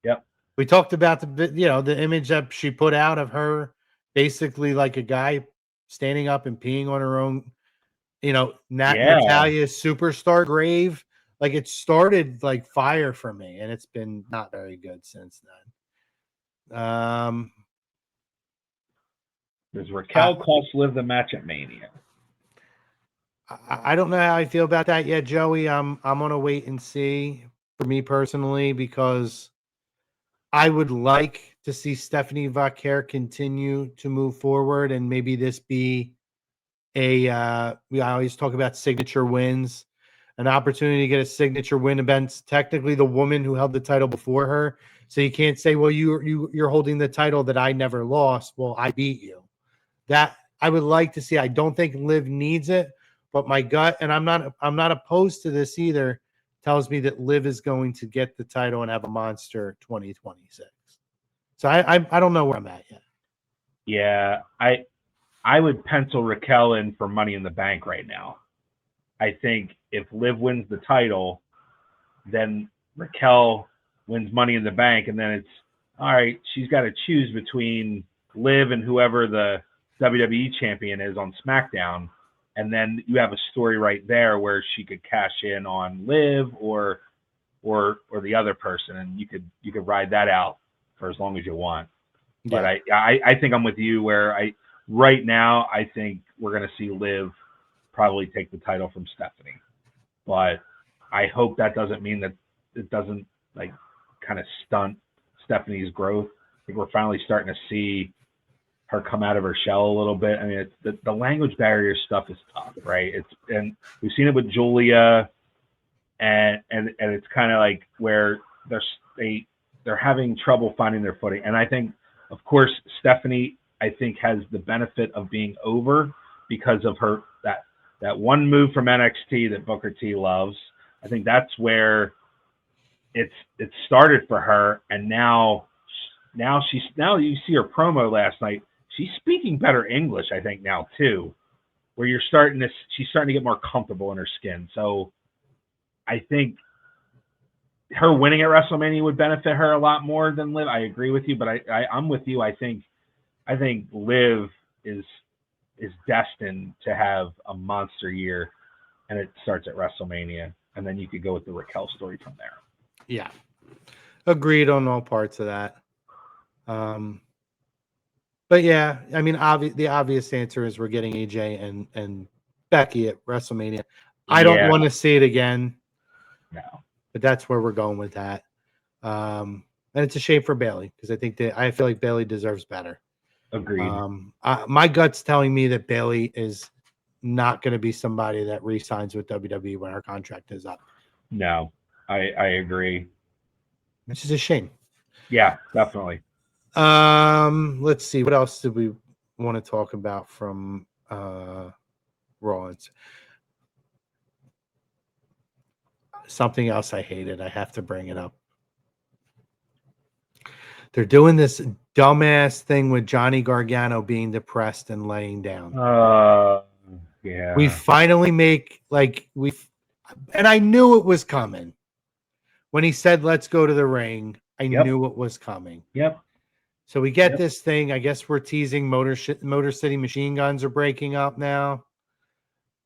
Yep. We talked about the image that she put out of her basically like a guy standing up and peeing on her own, Natalia's superstar grave. Like, it started like fire for me, and it's been not very good since then. Does Raquel cost Liv the match at Mania? I don't know how I feel about that yet, Joey. I'm gonna wait and see, for me personally, because I would like to see Stephanie Vaquer continue to move forward, and maybe this be we always talk about signature wins, an opportunity to get a signature win against technically the woman who held the title before her. So you can't say, well, you're holding the title that I never lost. Well, I beat you. That I would like to see. I don't think Liv needs it, but my gut, and I'm not opposed to this either, tells me that Liv is going to get the title and have a monster 2026. So I don't know where I'm at yet. Yeah, I would pencil Raquel in for Money in the Bank right now. I think if Liv wins the title, then Raquel wins Money in the Bank, and then it's all right. She's got to choose between Liv and whoever the WWE champion is on SmackDown. And then you have a story right there where she could cash in on Liv or the other person, and you could ride that out for as long as you want. Yeah. But I think I'm with you where right now I think we're going to see Liv probably take the title from Stephanie. But I hope that doesn't mean that it doesn't like kind of stunt Stephanie's growth. I think we're finally starting to see her come out of her shell a little bit. I mean, the language barrier stuff is tough, right? And we've seen it with Julia, and it's kind of like where they're having trouble finding their footing. And I think, of course, Stephanie, I think, has the benefit of being over because of her that one move from NXT that Booker T loves. I think that's where it started for her, and now you see her promo last night. She's speaking better English, I think, now too, where she's starting to get more comfortable in her skin. So I think her winning at WrestleMania would benefit her a lot more than Liv. I agree with you, but I'm with you. I think Liv is destined to have a monster year, and it starts at WrestleMania, and then you could go with the Raquel story from there. Yeah, agreed on all parts of that. But yeah, I mean, the obvious answer is we're getting AJ and Becky at WrestleMania. I don't want to see it again. No, but that's where we're going with that. And it's a shame for Bayley, because I feel like Bayley deserves better. Agreed. My gut's telling me that Bayley is not going to be somebody that re-signs with WWE when our contract is up. No, I agree. Which is a shame. Yeah, definitely. Let's see. What else did we want to talk about from Raw? Something else I hated. I have to bring it up. They're doing this dumbass thing with Johnny Gargano being depressed and laying down. Yeah. We finally and I knew it was coming. When he said, let's go to the ring, I knew it was coming. Yep. So we get this thing. I guess we're teasing Motor City Machine Guns are breaking up now.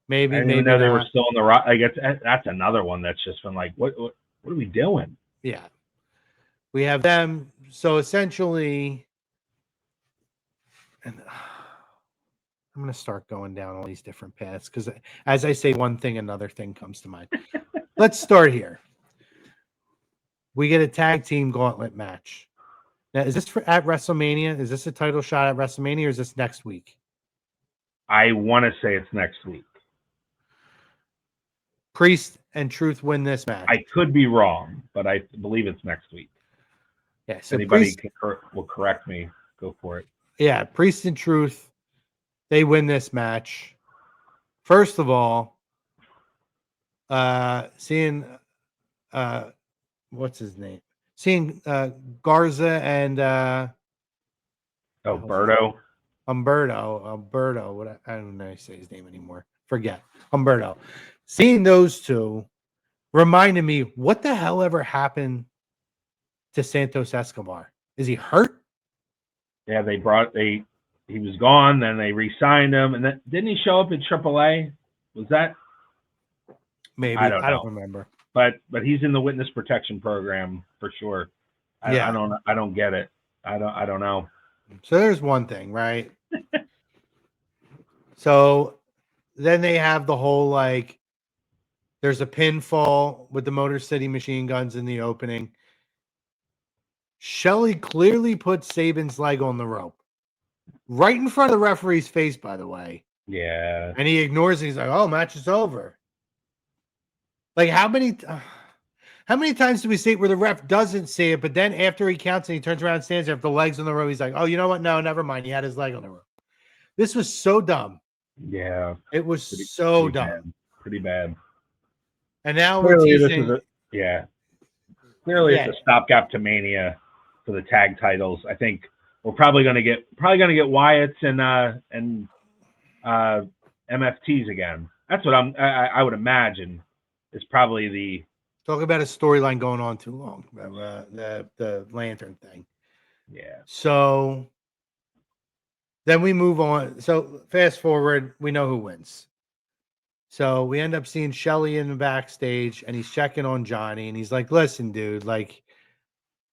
Maybe, I didn't even know they were still in the Raw. I guess that's another one that's just been like, what are we doing? Yeah. We have them. So essentially, and I'm going to start going down all these different paths because as I say one thing, another thing comes to mind. Let's start here. We get a tag team gauntlet match. Now, is this at WrestleMania? Is this a title shot at WrestleMania or is this next week? I want to say it's next week. Priest and Truth win this match. I could be wrong, but I believe it's next week. Yeah, so anybody will correct me. Go for it. Yeah, Priest and Truth, they win this match. First of all, seeing what's his name? Seeing Garza and Humberto. What I don't know how to say his name anymore. Forget Humberto. Seeing those two reminded me, what the hell ever happened to Santos Escobar? Is he hurt? Yeah, he was gone, then they re-signed him, and then didn't he show up at AAA? Was that maybe? I don't remember. But he's in the witness protection program for sure. I don't get it. I don't know. So there's one thing, right? So then they have the whole there's a pinfall with the Motor City Machine Guns in the opening. Shelley clearly put Saban's leg on the rope. Right in front of the referee's face, by the way. Yeah. And he ignores it. He's like, oh, match is over. How many times do we see it where the ref doesn't see it, but then after he counts and he turns around and stands there, if the leg's on the rope, he's like, oh, you know what? No, never mind. He had his leg on the rope. This was so dumb. Yeah. It was so dumb. Bad. Pretty bad. And now clearly we're teasing. Clearly it's a stopgap to Mania for the tag titles. I think we're probably gonna get Wyatt's and MFTs again. That's what I would imagine is probably the talk about a storyline going on too long. The lantern thing. Yeah. So then we move on. So fast forward, we know who wins. So we end up seeing Shelley in the backstage, and he's checking on Johnny, and he's like, "Listen, dude,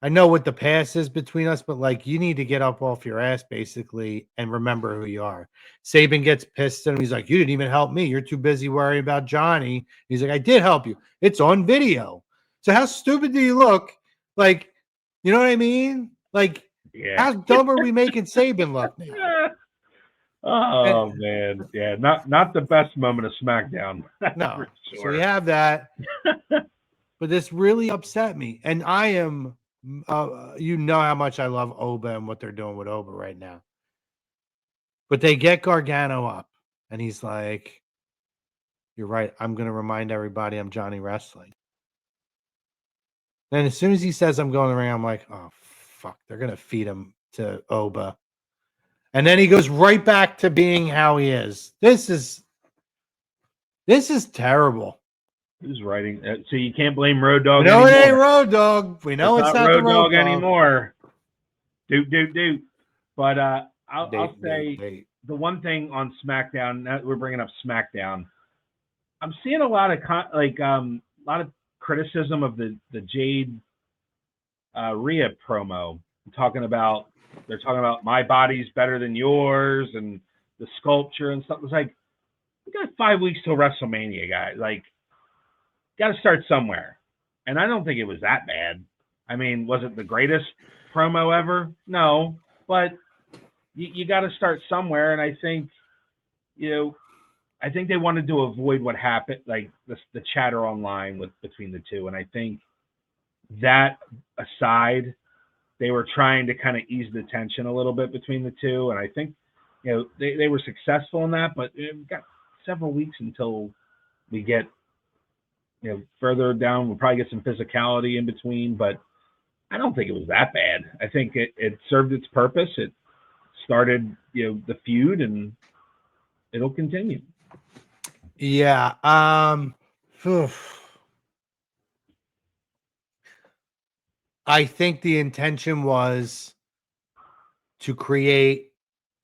I know what the past is between us, but you need to get up off your ass, basically, and remember who you are." Saban gets pissed at him. He's like, "You didn't even help me. You're too busy worrying about Johnny." He's like, "I did help you. It's on video. So how stupid do you look? You know what I mean? How dumb are we making Saban look now?" Oh man, yeah, not the best moment of SmackDown. No, sure. So we have that, but this really upset me, and I am, you know how much I love Oba and what they're doing with Oba right now. But they get Gargano up, and he's like, "You're right. I'm going to remind everybody I'm Johnny Wrestling." And as soon as he says I'm going to the ring, I'm like, "Oh fuck, they're going to feed him to Oba." And then he goes right back to being how he is. This is terrible. Who's writing? So you can't blame Road Dogg. No, anymore. it ain't Road Dogg. We know it's not Road the Road Dogg Dogg anymore. Doot. But I'll say the one thing on SmackDown. That we're bringing up SmackDown. I'm seeing a lot of criticism of the Jade Rhea promo. They're talking about my body's better than yours and the sculpture and stuff. It's like, we got 5 weeks till WrestleMania, guys. Got to start somewhere. And I don't think it was that bad. I mean, was it the greatest promo ever? No, but you got to start somewhere. And I think, I think they wanted to avoid what happened, the chatter online between the two. And I think that aside, they were trying to kind of ease the tension a little bit between the two. And I think, they were successful in that, but we've got several weeks until we get, further down. We'll probably get some physicality in between, but I don't think it was that bad. I think it served its purpose. It started, the feud, and it'll continue. Yeah. I think the intention was to create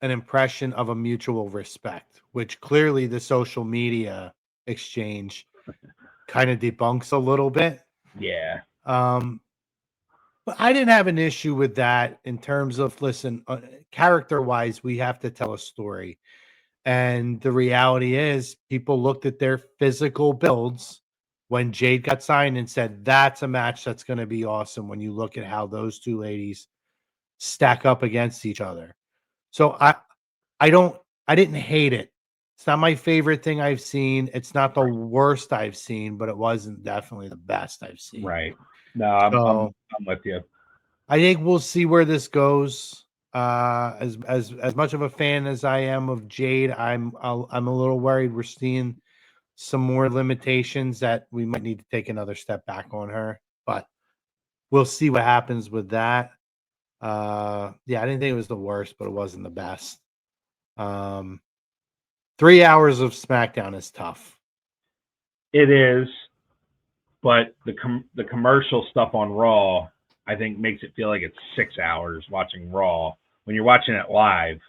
an impression of a mutual respect, which clearly the social media exchange kind of debunks a little bit. Yeah. But I didn't have an issue with that in terms of, listen, character-wise, we have to tell a story. And the reality is people looked at their physical builds when Jade got signed and said, that's a match that's going to be awesome when you look at how those two ladies stack up against each other. So I didn't hate it. It's not my favorite thing I've seen. It's not the worst I've seen, but it wasn't definitely the best I've seen. Right. No, I'm with you. I think we'll see where this goes. As much of a fan as I am of Jade, I'm a little worried we're seeing some more limitations that we might need to take another step back on her. But we'll see what happens with that. Yeah, I didn't think it was the worst, but it wasn't the best. 3 hours of SmackDown is tough. It is, but the commercial stuff on Raw, I think, makes it feel like it's 6 hours watching Raw. When you're watching it live,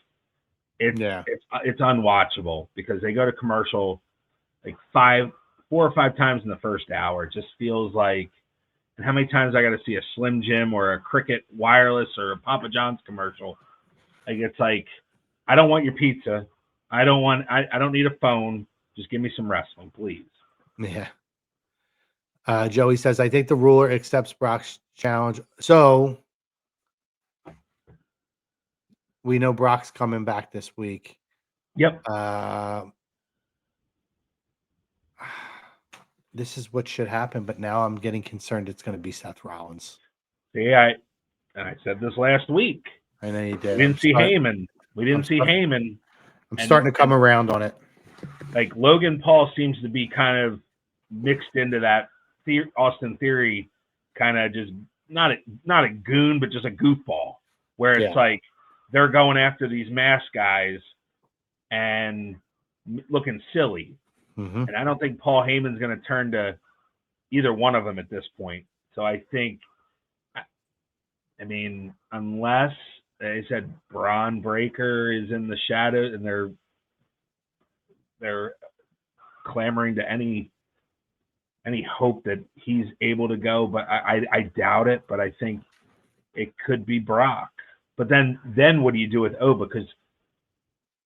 it's unwatchable because they go to commercial like 4 or 5 times in the first hour. It just feels like, and how many times I got to see a Slim Jim or a Cricket Wireless or a Papa John's commercial? Like, it's like, I don't want your pizza. I don't need a phone. Just give me some wrestling, please. Yeah. Joey says, I think the ruler accepts Brock's challenge. So we know Brock's coming back this week. Yep. This is what should happen, but now I'm getting concerned it's going to be Seth Rollins. See, I said this last week. I know you did. We didn't see Heyman. I'm starting to come around on it. Like, Logan Paul seems to be kind of mixed into that Austin Theory kind of just not a goon, but just a goofball, where it's like they're going after these masked guys and looking silly. Mm-hmm. And I don't think Paul Heyman's going to turn to either one of them at this point. So I think, I mean, unless they said Braun Breaker is in the shadow and they're clamoring to any hope that he's able to go, but I doubt it. But I think it could be Brock. But then what do you do with Oba? Because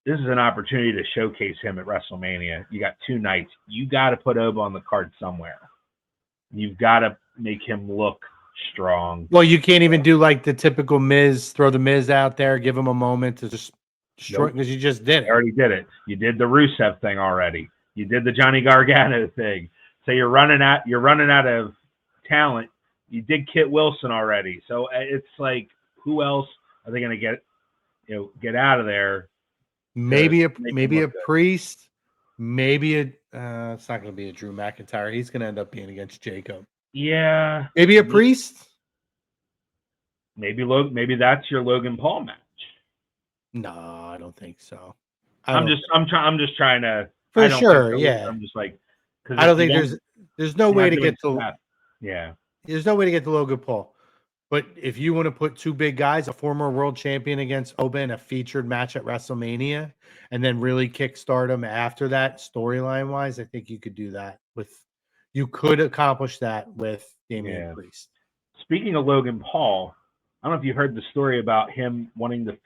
this is an opportunity to showcase him at WrestleMania. You got 2 nights. You got to put Oba on the card somewhere. You've got to make him look strong. Well, you can't even do like the typical Miz, throw the Miz out there, give him a moment to just destroy, because you just did it. You already did it. You did the Rusev thing already. You did the Johnny Gargano thing. So you're running out of talent. You did Kit Wilson already. So it's like, who else are they going to get out of there? Maybe a Priest, maybe it's not going to be a Drew McIntyre. He's going to end up being against Jacob. Yeah. Maybe a Priest. Maybe that's your Logan Paul match. No, I don't think so. I'm just trying to. For sure, yeah. I'm just like, I don't think there's no way to get to. Yeah. There's no way to get to Logan Paul. But if you want to put 2 big guys, a former world champion against Oba in a featured match at WrestleMania, and then really kickstart him after that, storyline wise, I think you could do that you could accomplish that with Damian Priest. Speaking of Logan Paul, I don't know if you heard the story about him wanting to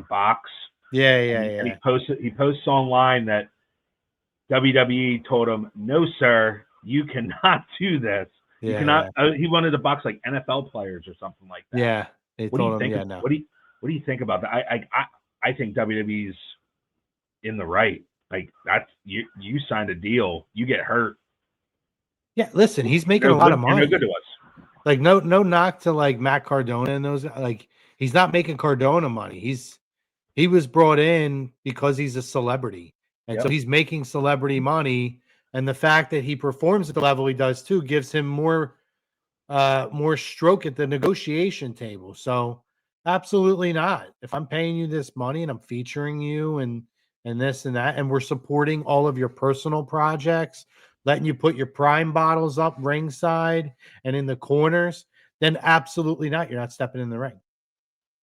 box. Yeah. He posts online that WWE told him, "No, sir, you cannot do this. You cannot." He wanted to box like NFL players or something like that. Yeah, they told him. No. What do you think about that? I think WWE's in the right. Like, that's you signed a deal. You get hurt. Yeah, listen, he's making a lot of money. No good to us. Like, no knock to like Matt Cardona and those. Like, he's not making Cardona money. He was brought in because he's a celebrity, and so he's making celebrity money. And the fact that he performs at the level he does too gives him more stroke at the negotiation table. So absolutely not. If I'm paying you this money and I'm featuring you and and this and that, and we're supporting all of your personal projects, letting you put your Prime bottles up ringside and in the corners, then absolutely not. You're not stepping in the ring.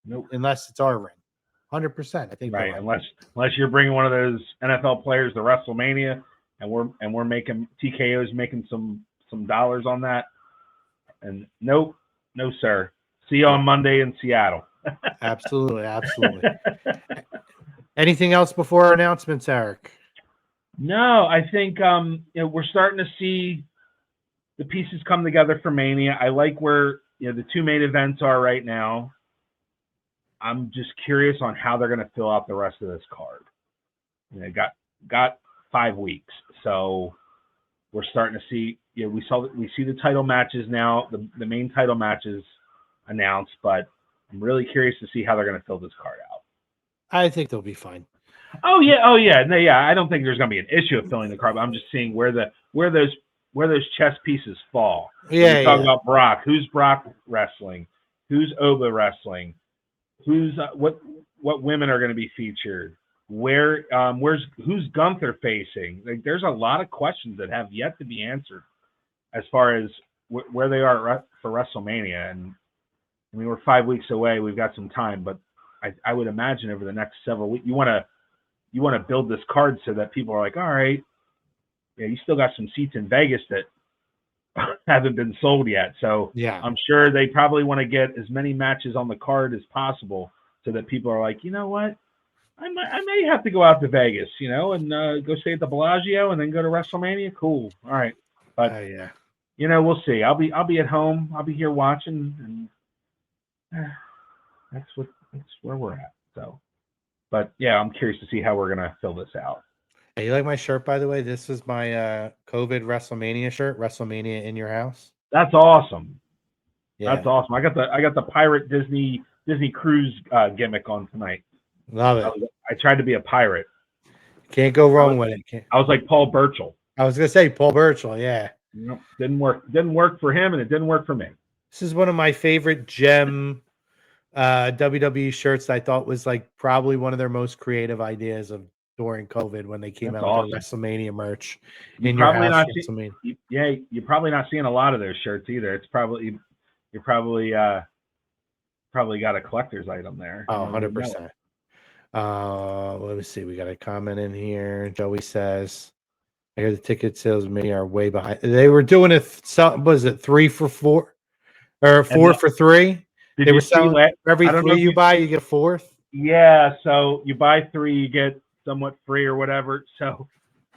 Nope. Unless it's our ring. 100%. I think right. Unless you're bringing one of those NFL players to WrestleMania, and we're making TKO's making some dollars on that. And nope, no sir. See you on Monday in Seattle. Absolutely. Anything else before our announcements, Eric? No, I think we're starting to see the pieces come together for Mania. I like where the two main events are right now. I'm just curious on how they're going to fill out the rest of this card. Got 5 weeks, so we're starting to see. We see the title matches now, the main title matches announced, but I'm really curious to see how they're going to fill this card out. I think they'll be fine. Oh yeah. No, yeah. I don't think there's going to be an issue of filling the card, but I'm just seeing where those chess pieces fall. Yeah. We talk about Brock. Who's Brock wrestling? Who's Oba wrestling? Who's what women are going to be featured? Who's Gunther facing? Like, there's a lot of questions that have yet to be answered as far as where they are for WrestleMania. And I mean, we're 5 weeks away. We've got some time, but I would imagine over the next several weeks, you want to build this card so that people are like, all right, you still got some seats in Vegas that haven't been sold yet. So yeah, I'm sure they probably want to get as many matches on the card as possible so that people are like, you know what, I may have to go out to Vegas, and go stay at the Bellagio and then go to WrestleMania. Cool. All right. But we'll see. I'll be at home. I'll be here watching, and that's where we're at. So, but yeah, I'm curious to see how we're gonna fill this out. Hey, you like my shirt, by the way? This is my COVID WrestleMania shirt. WrestleMania in your house. That's awesome. Yeah. That's awesome. I got the pirate Disney cruise gimmick on tonight. Love it. I tried to be a pirate. Can't go wrong with it. I was like Paul Burchill. I was gonna say Paul Burchill. Yeah. Nope, didn't work. Didn't work for him, and it didn't work for me. This is one of my favorite gem WWE shirts. I thought was like probably one of their most creative ideas of during COVID when they came out with WrestleMania merch. You're probably not seeing a lot of those shirts either. It's probably you're probably got a collector's item there. Oh, 100%. Let me see. We got a comment in here. Joey says, I hear the ticket sales maybe are way behind. They were doing it. Was it 3 for 4 or 4 for 3? They were selling every 3 you buy, you get a 4th. Yeah. So you buy 3, you get somewhat free or whatever. So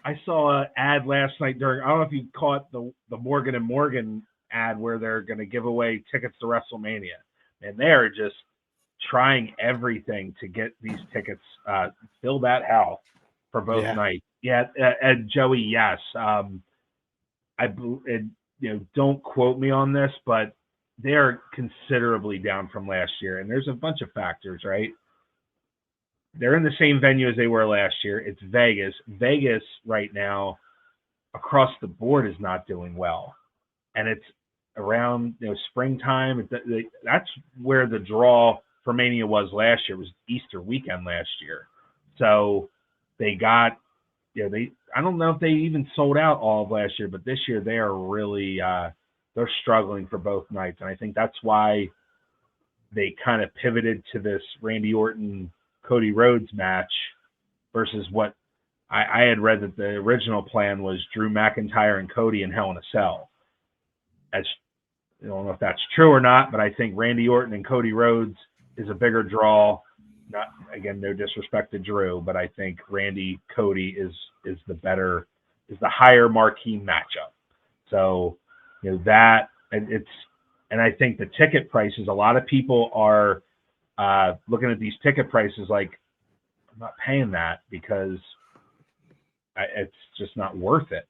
I saw an ad last night I don't know if you caught the Morgan & Morgan ad where they're going to give away tickets to WrestleMania. And they're just trying everything to get these tickets, fill that house for both nights. Yeah. And Joey, yes. Don't quote me on this, but they're considerably down from last year. And there's a bunch of factors, right? They're in the same venue as they were last year. It's Vegas. Vegas right now, across the board, is not doing well. And it's around springtime. That's where the draw for Mania was last year. It was Easter weekend last year. So they got, I don't know if they even sold out all of last year, but this year they are really, they're struggling for both nights. And I think that's why they kind of pivoted to this Randy Orton Cody Rhodes match versus what I had read that the original plan was Drew McIntyre and Cody in Hell in a Cell. I don't know if that's true or not, but I think Randy Orton and Cody Rhodes is a bigger draw. Not, again, no disrespect to Drew, but I think Randy Cody is the higher marquee matchup. So that, and I think the ticket prices, a lot of people are looking at these ticket prices like, I'm not paying that because it's just not worth it.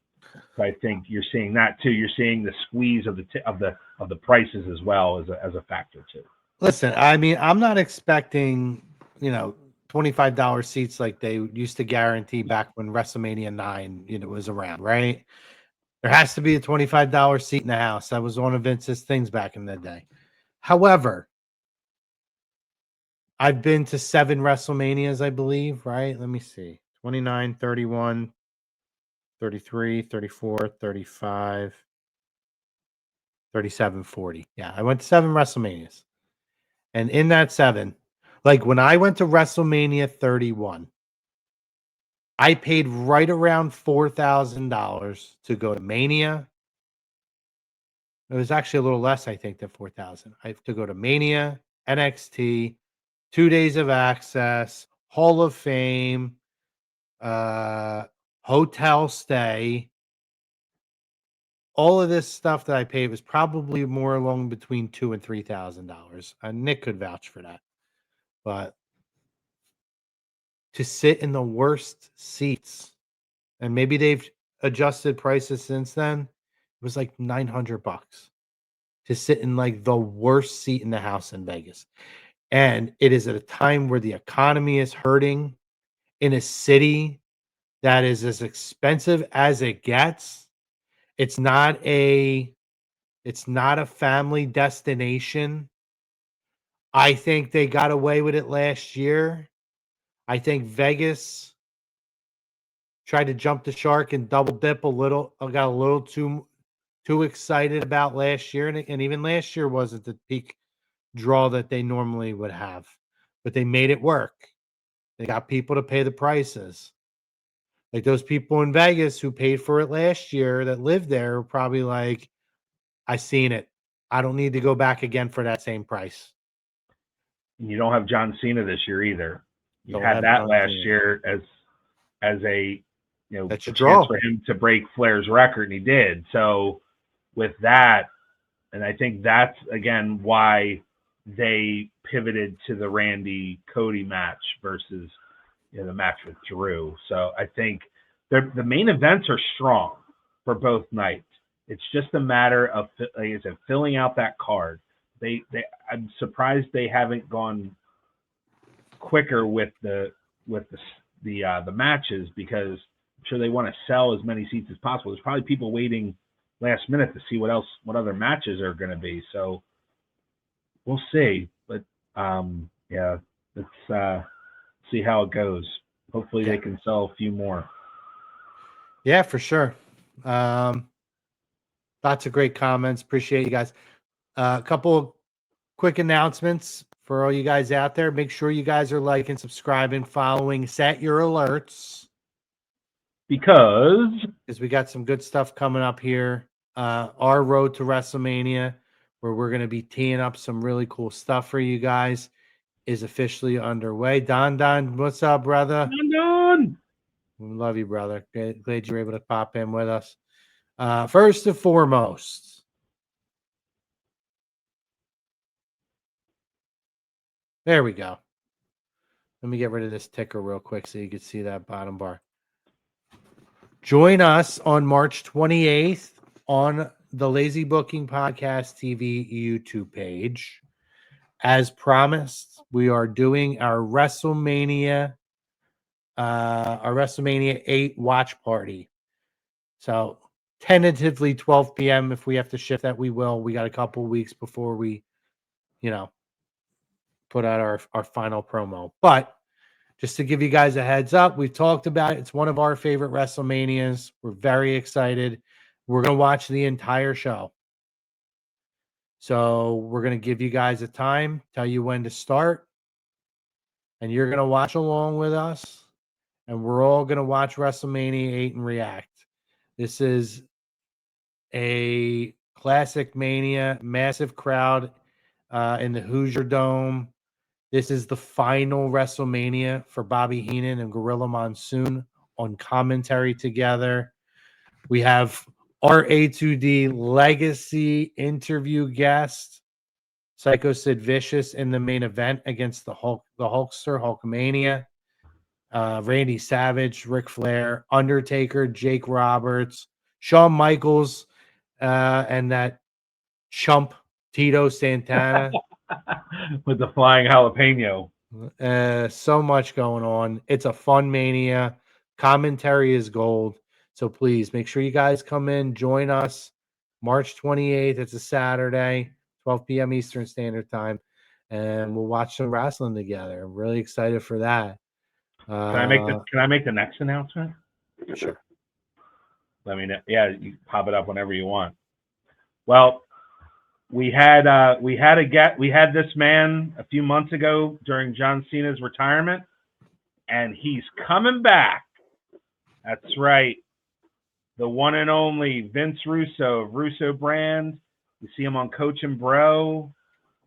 So I think you're seeing that too. You're seeing the squeeze of the prices as well as a factor too. Listen, I mean, I'm not expecting $25 seats like they used to guarantee back when WrestleMania 9 was around, right? There has to be a $25 seat in the house. That was one of Vince's things back in the day. However, I've been to 7 WrestleManias, I believe, right? Let me see. 29, 31, 33, 34, 35, 37, 40. Yeah, I went to 7 WrestleManias. And in that 7, like when I went to WrestleMania 31, I paid right around $4,000 to go to Mania. It was actually a little less, I think, than 4,000. I have to go to Mania, NXT, 2 days of access, Hall of Fame, hotel stay. All of this stuff that I paid was probably more along between $2,000 and $3,000. Nick could vouch for that. But to sit in the worst seats, and maybe they've adjusted prices since then, it was like $900 to sit in like the worst seat in the house in Vegas. And it is at a time where the economy is hurting in a city that is as expensive as it gets. It's not a family destination. I think they got away with it last year. I think Vegas tried to jump the shark and double dip a little. I got a little too excited about last year, and even last year wasn't the peak draw that they normally would have, but they made it work. They got people to pay the prices. Like those people in Vegas who paid for it last year that lived there were probably like, I seen it. I don't need to go back again for that same price. And you don't have John Cena this year either. You Don't had have that John last Cena. year as a That's a your chance draw. for him to break Flair's record, and he did. So with that, and I think that's again why they pivoted to the Randy Cody match versus the match with Drew. So I think the main events are strong for both nights. It's just a matter of, like I said, filling out that card. I'm surprised they haven't gone quicker with the matches, because I'm sure they want to sell as many seats as possible. There's probably people waiting last minute to see what other matches are going to be. So we'll see. But yeah, let's see how it goes. Hopefully they can sell a few more. Yeah, for sure. Lots of great comments. Appreciate you guys. A couple of quick announcements for all you guys out there. Make sure you guys are liking, subscribing, following, set your alerts, because we got some good stuff coming up here. Our road to WrestleMania, where we're going to be teeing up some really cool stuff for you guys, is officially underway. Don, what's up, brother? Don. We love you, brother. Glad you were able to pop in with us. First and foremost, there we go. Let me get rid of this ticker real quick so you can see that bottom bar. Join us on March 28th on the Lazy Booking Podcast TV YouTube page. As promised, we are doing our WrestleMania 8 watch party. So tentatively 12 p.m. If we have to shift that, we will. We got a couple weeks before we, put out our final promo. But just to give you guys a heads up, we've talked about it. It's one of our favorite WrestleManias. We're very excited. We're going to watch the entire show. So we're going to give you guys a time, tell you when to start, and you're going to watch along with us, and we're all going to watch WrestleMania 8 and react. This is a classic Mania, massive crowd in the Hoosier Dome. This is the final WrestleMania for Bobby Heenan and Gorilla Monsoon on commentary together. We have our A2D legacy interview guest, Psycho Sid Vicious, in the main event against the Hulkster, Hulkamania. Randy Savage, Ric Flair, Undertaker, Jake Roberts, Shawn Michaels, and that chump Tito Santana. With the flying jalapeno. So much going on. It's a fun Mania. Commentary is gold. So please make sure you guys come in, join us March 28th. It's a Saturday, 12 p.m. Eastern Standard Time, and we'll watch some wrestling together. I'm really excited for that. Can I make the next announcement? Sure. Let me know. Yeah, you pop it up whenever you want. Well, we had this man a few months ago during John Cena's retirement, and he's coming back. That's right. The one and only Vince Russo of Russo Brand. You see him on Coach and Bro.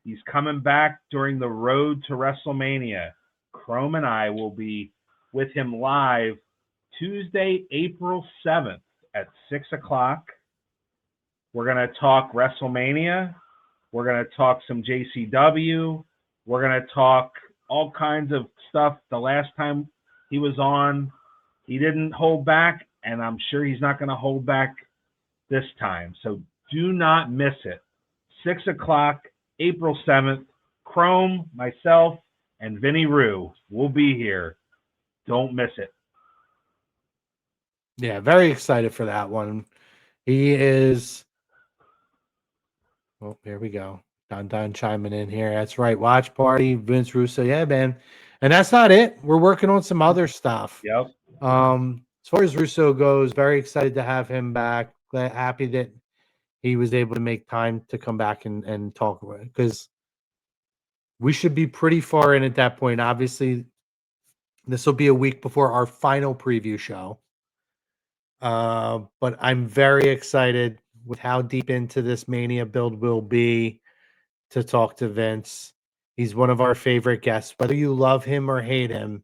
He's coming back during the road to WrestleMania. Chrome and I will be with him live Tuesday, April 7th at 6 o'clock. We're going to talk WrestleMania. We're going to talk some JCW. We're going to talk all kinds of stuff. The last time he was on, he didn't hold back, and I'm sure he's not going to hold back this time. So do not miss it. 6 o'clock, April 7th. Chrome, myself, and Vinny Rue will be here. Don't miss it. Yeah, very excited for that one. He is. Oh, here we go. Don chiming in here. That's right. Watch party, Vince Russo. Yeah, man. And that's not it. We're working on some other stuff. Yep. As far as Russo goes, very excited to have him back. Happy that he was able to make time to come back and talk about it, because we should be pretty far in at that point. Obviously, this will be a week before our final preview show. But I'm very excited with how deep into this Mania build we'll be to talk to Vince. He's one of our favorite guests. Whether you love him or hate him,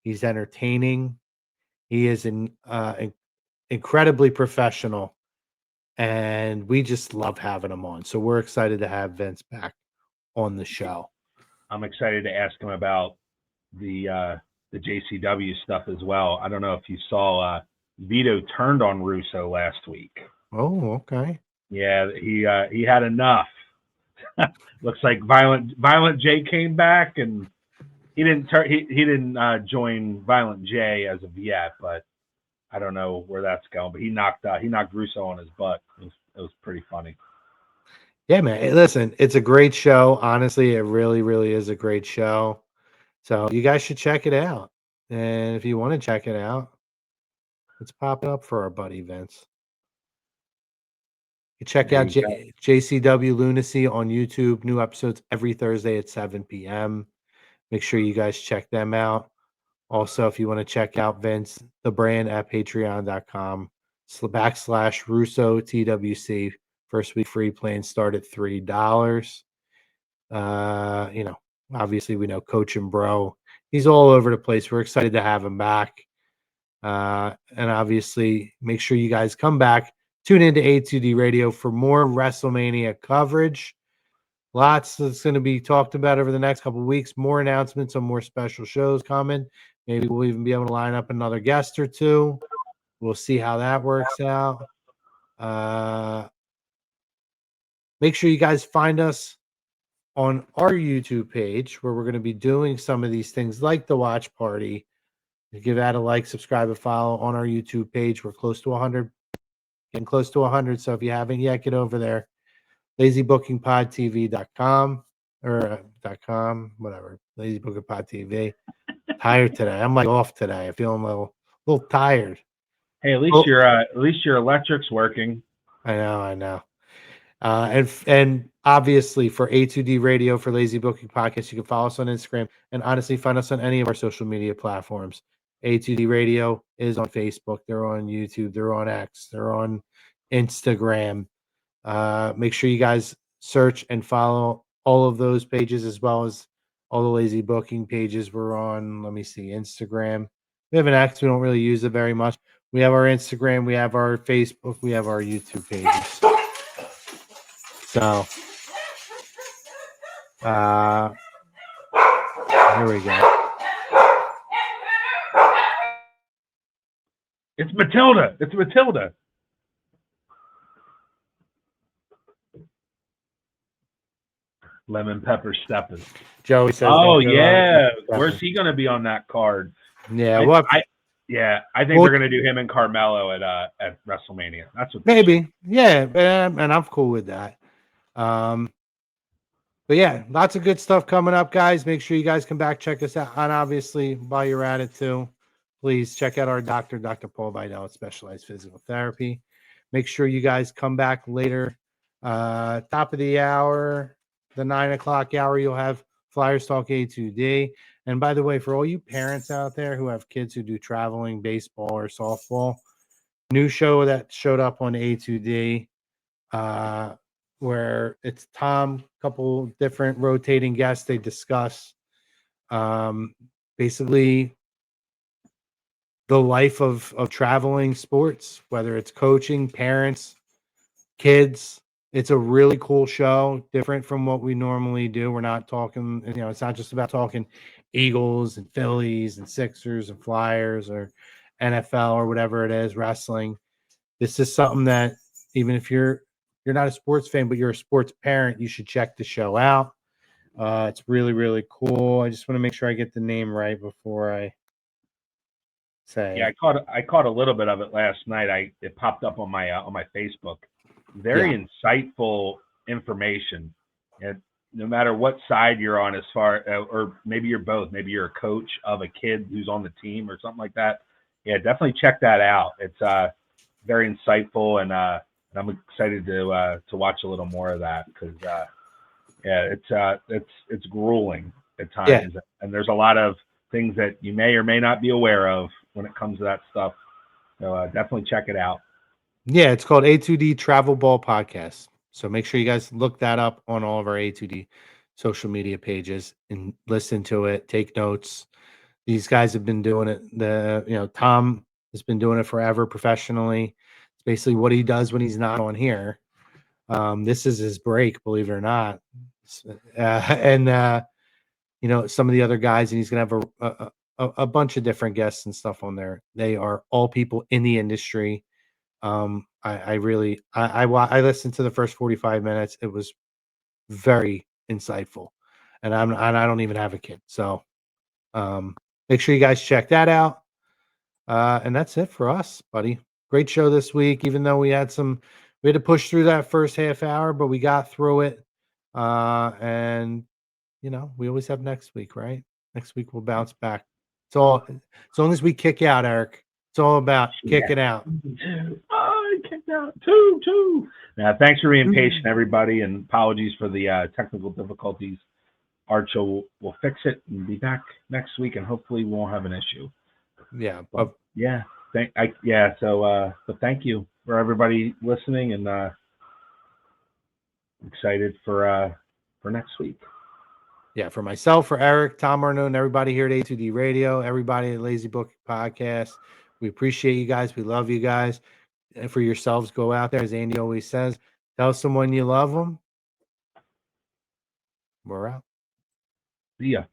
he's entertaining. He is incredibly professional, and we just love having him on. So we're excited to have Vince back on the show. I'm excited to ask him about the JCW stuff as well. I don't know if you saw Vito turned on Russo last week. Oh, okay. Yeah, he had enough. Looks like Violent J came back, and he didn't join Violent J as of yet, but I don't know where that's going. But he knocked Russo on his butt. It was pretty funny. Yeah, man. Hey, listen, it's a great show. Honestly, it really, really is a great show. So you guys should check it out. And if you want to check it out, let's pop it up for our buddy Vince. You check out JCW Lunacy on YouTube. New episodes every Thursday at 7 p.m. Make sure you guys check them out. Also, if you want to check out Vince, the brand at patreon.com /Russo TWC. First week free plans start at $3. Obviously we know Coach and Bro. He's all over the place. We're excited to have him back. And obviously make sure you guys come back. Tune into A2D Radio for more WrestleMania coverage. Lots that's going to be talked about over the next couple of weeks. More announcements on more special shows coming. Maybe we'll even be able to line up another guest or two. We'll see how that works out. Make sure you guys find us on our YouTube page, where we're going to be doing some of these things like the watch party. Give that a like, subscribe, and follow on our YouTube page. We're close to 100. Getting close to 100. So if you haven't yet, get over there. LazyBookingPodTV.com or .com, whatever. LazyBookingPodTV. Tired today. I'm like off today. I feel a little tired. Hey, at least your electric's working. I know. And obviously for A2D Radio, for Lazy Booking Podcast, you can follow us on Instagram, and honestly find us on any of our social media platforms. A2D Radio is on Facebook. They're on YouTube. They're on X. They're on Instagram. Make sure you guys search and follow all of those pages, as well as all the Lazy Booking pages. We're on, let me see, Instagram. We have an X. We don't really use it very much. We have our Instagram. We have our Facebook. We have our YouTube pages. So, here we go. It's Matilda. Lemon Pepper Steppin'. Joey says. Oh yeah, where's he going to be on that card? Yeah, I think they're going to do him and Carmelo at WrestleMania. That's what. Maybe, yeah, and I'm cool with that. But yeah, lots of good stuff coming up, guys. Make sure you guys come back, check us out. And obviously, while you're at it too, please check out our doctor, Dr. Paul Vidal at Specialized Physical Therapy. Make sure you guys come back later. Top of the hour, the 9 o'clock hour, you'll have Flyers Talk A2D. And by the way, for all you parents out there who have kids who do traveling, baseball or softball, new show that showed up on A2D, where it's Tom, a couple different rotating guests. They discuss basically the life of traveling sports, whether it's coaching, parents, kids. It's a really cool show, different from what we normally do. We're not talking, it's not just about talking Eagles and Phillies and Sixers and Flyers or NFL or whatever it is, wrestling. This is something that even if you're not a sports fan, but you're a sports parent, you should check the show out. It's really, really cool. I just want to make sure I get the name right before I say. Yeah, I caught a little bit of it last night. It popped up on my Facebook. Very insightful information. And no matter what side you're on, as far or maybe you're both, maybe you're a coach of a kid who's on the team or something like that. Yeah, definitely check that out. It's very insightful, and I'm excited to watch a little more of that because it's grueling at times, and there's a lot of things that you may or may not be aware of when it comes to that stuff. So definitely check it out. Yeah, it's called A2D Travel Ball Podcast. So make sure you guys look that up on all of our A2D social media pages and listen to it, take notes. These guys have been doing it. Tom has been doing it forever professionally. It's basically what he does when he's not on here. This is his break, believe it or not. Some of the other guys, and he's going to have a bunch of different guests and stuff on there. They are all people in the industry. I listened to the first 45 minutes. It was very insightful, and I don't even have a kid. So, make sure you guys check that out. And that's it for us, buddy. Great show this week, even though we had to push through that first half hour, but we got through it. And we always have next week, right? Next week we'll bounce back. As long as we kick out, Eric. It's all about kicking out. I kicked out two. Now, thanks for being patient, everybody, and apologies for the technical difficulties. Archo will fix it and be back next week, and hopefully we won't have an issue. Yeah. But, but thank you for everybody listening, and excited for next week. Yeah, for myself, for Eric, Tom Arno, and everybody here at A2D Radio, everybody at Lazy Book Podcast, we appreciate you guys. We love you guys. And for yourselves, go out there, as Andy always says, tell someone you love them. We're out. See ya.